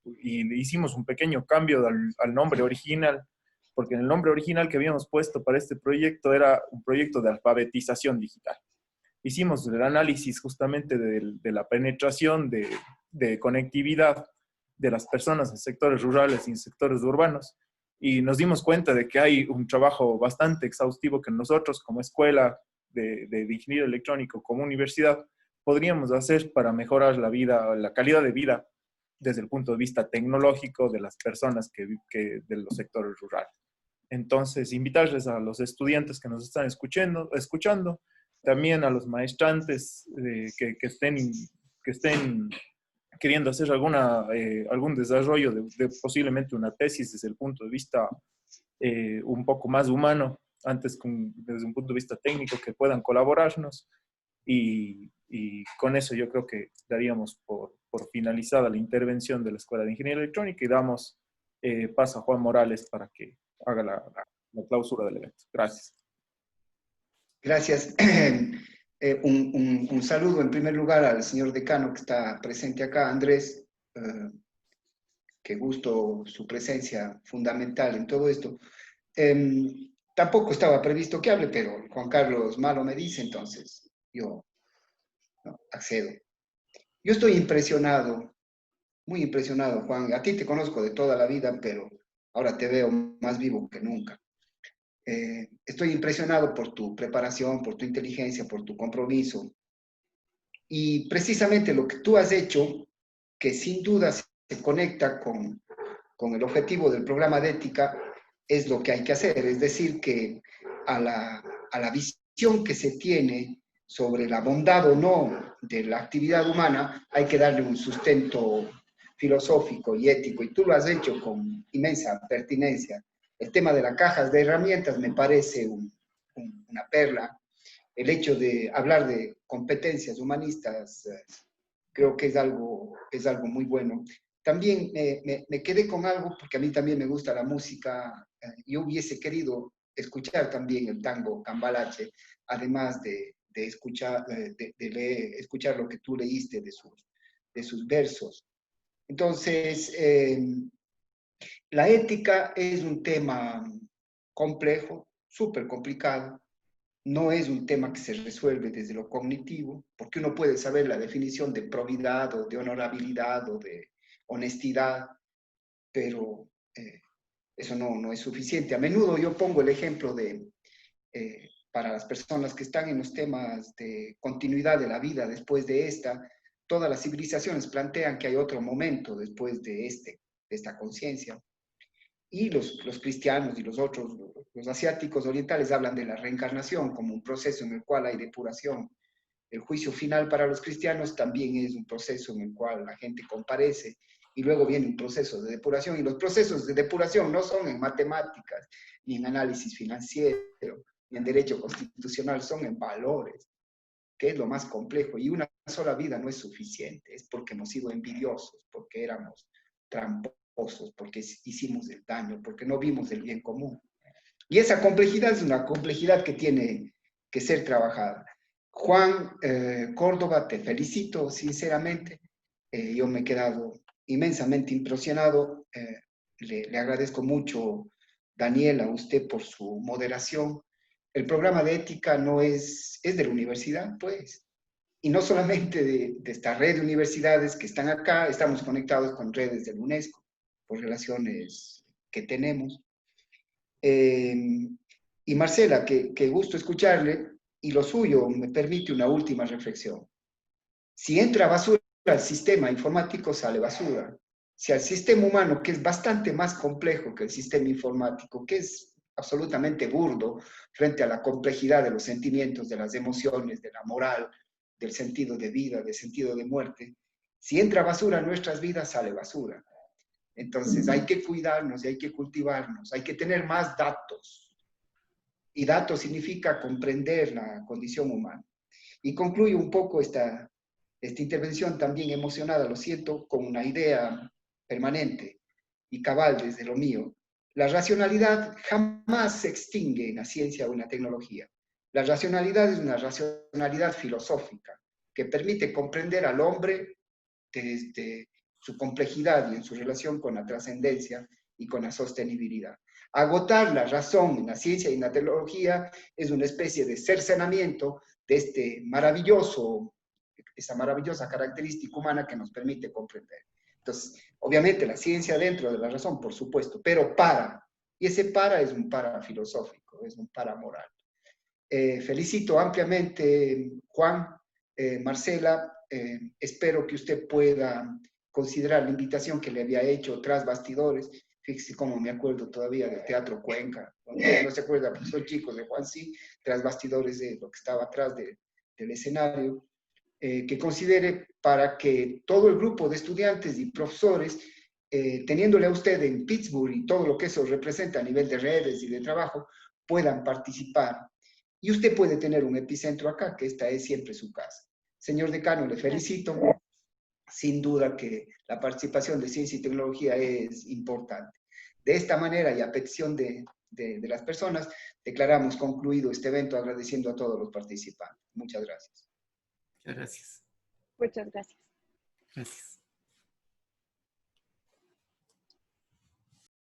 y le hicimos un pequeño cambio al nombre original, porque el nombre original que habíamos puesto para este proyecto era un proyecto de alfabetización digital. Hicimos el análisis justamente de la penetración de conectividad de las personas en sectores rurales y en sectores urbanos, y nos dimos cuenta de que hay un trabajo bastante exhaustivo que nosotros como escuela de ingeniería electrónico, como universidad, podríamos hacer para mejorar la calidad de vida desde el punto de vista tecnológico de las personas de los sectores rurales. Entonces, invitarles a los estudiantes que nos están escuchando, también a los maestrantes que estén queriendo hacer algún desarrollo de posiblemente una tesis desde el punto de vista un poco más humano, antes desde un punto de vista técnico, que puedan colaborarnos y con eso yo creo que daríamos por finalizada la intervención de la Escuela de Ingeniería Electrónica y damos paso a Juan Morales para que haga la clausura del evento. Gracias. Gracias. Un saludo en primer lugar al señor decano que está presente acá, Andrés. Qué gusto su presencia fundamental en todo esto. Tampoco estaba previsto que hable, pero Juan Carlos Malo me dice, entonces yo accedo. Yo estoy impresionado, muy impresionado, Juan. A ti te conozco de toda la vida, pero ahora te veo más vivo que nunca. Estoy impresionado por tu preparación, por tu inteligencia, por tu compromiso. Y precisamente lo que tú has hecho, que sin duda se conecta con el objetivo del programa de ética, es lo que hay que hacer. Es decir, que a la visión que se tiene sobre la bondad o no de la actividad humana, hay que darle un sustento filosófico y ético. Y tú lo has hecho con inmensa pertinencia. El tema de las cajas de herramientas me parece una perla. El hecho de hablar de competencias humanistas creo que es algo muy bueno. También me quedé con algo, porque a mí también me gusta la música. Yo hubiese querido escuchar también el tango Cambalache, además de escuchar, escuchar lo que tú leíste de sus versos. Entonces, la ética es un tema complejo, súper complicado. No es un tema que se resuelve desde lo cognitivo, porque uno puede saber la definición de probidad o de honorabilidad o de honestidad, pero eso no es suficiente. A menudo yo pongo el ejemplo para las personas que están en los temas de continuidad de la vida después de esta, todas las civilizaciones plantean que hay otro momento después de esta conciencia. Y los cristianos y los otros, los asiáticos orientales, hablan de la reencarnación como un proceso en el cual hay depuración. El juicio final para los cristianos también es un proceso en el cual la gente comparece y luego viene un proceso de depuración. Y los procesos de depuración no son en matemáticas, ni en análisis financiero, ni en derecho constitucional, son en valores, que es lo más complejo. Y una sola vida no es suficiente, es porque hemos sido envidiosos, porque éramos tramposos, porque hicimos el daño, porque no vimos el bien común. Y esa complejidad es una complejidad que tiene que ser trabajada. Juan Córdoba, te felicito sinceramente. Yo me he quedado inmensamente impresionado. Le agradezco mucho, Daniel, a usted por su moderación. El programa de ética no es de la universidad, pues. Y no solamente de esta red de universidades que están acá, estamos conectados con redes de la UNESCO por relaciones que tenemos. Y Marcela, qué gusto escucharle, y lo suyo me permite una última reflexión. Si entra basura al sistema informático, sale basura. Si al sistema humano, que es bastante más complejo que el sistema informático, que es absolutamente burdo frente a la complejidad de los sentimientos, de las emociones, de la moral, del sentido de vida, del sentido de muerte, si entra basura en nuestras vidas, sale basura. Entonces hay que cuidarnos y hay que cultivarnos, hay que tener más datos. Y datos significa comprender la condición humana. Y concluyo un poco esta intervención también emocionada, lo siento, con una idea permanente y cabal desde lo mío. La racionalidad jamás se extingue en la ciencia o en la tecnología. La racionalidad es una racionalidad filosófica que permite comprender al hombre desde su complejidad y en su relación con la trascendencia y con la sostenibilidad. Agotar la razón en la ciencia y en la tecnología es una especie de cercenamiento de esa maravillosa característica humana que nos permite comprender. Entonces, obviamente la ciencia dentro de la razón, por supuesto, pero y ese es un para filosófico, es un para moral. Felicito ampliamente, Juan, Marcela, espero que usted pueda considerar la invitación que le había hecho tras bastidores. Fíjese cómo me acuerdo todavía del Teatro Cuenca. No se acuerda, pues soy chico de Juan, sí, tras bastidores de lo que estaba atrás del escenario. Que considere para que todo el grupo de estudiantes y profesores, teniéndole a usted en Pittsburgh y todo lo que eso representa a nivel de redes y de trabajo, puedan participar. Y usted puede tener un epicentro acá, que esta es siempre su casa. Señor decano, le felicito. Sin duda que la participación de ciencia y tecnología es importante. De esta manera y a petición de las personas, declaramos concluido este evento agradeciendo a todos los participantes. Muchas gracias. Muchas gracias. Muchas gracias. Gracias.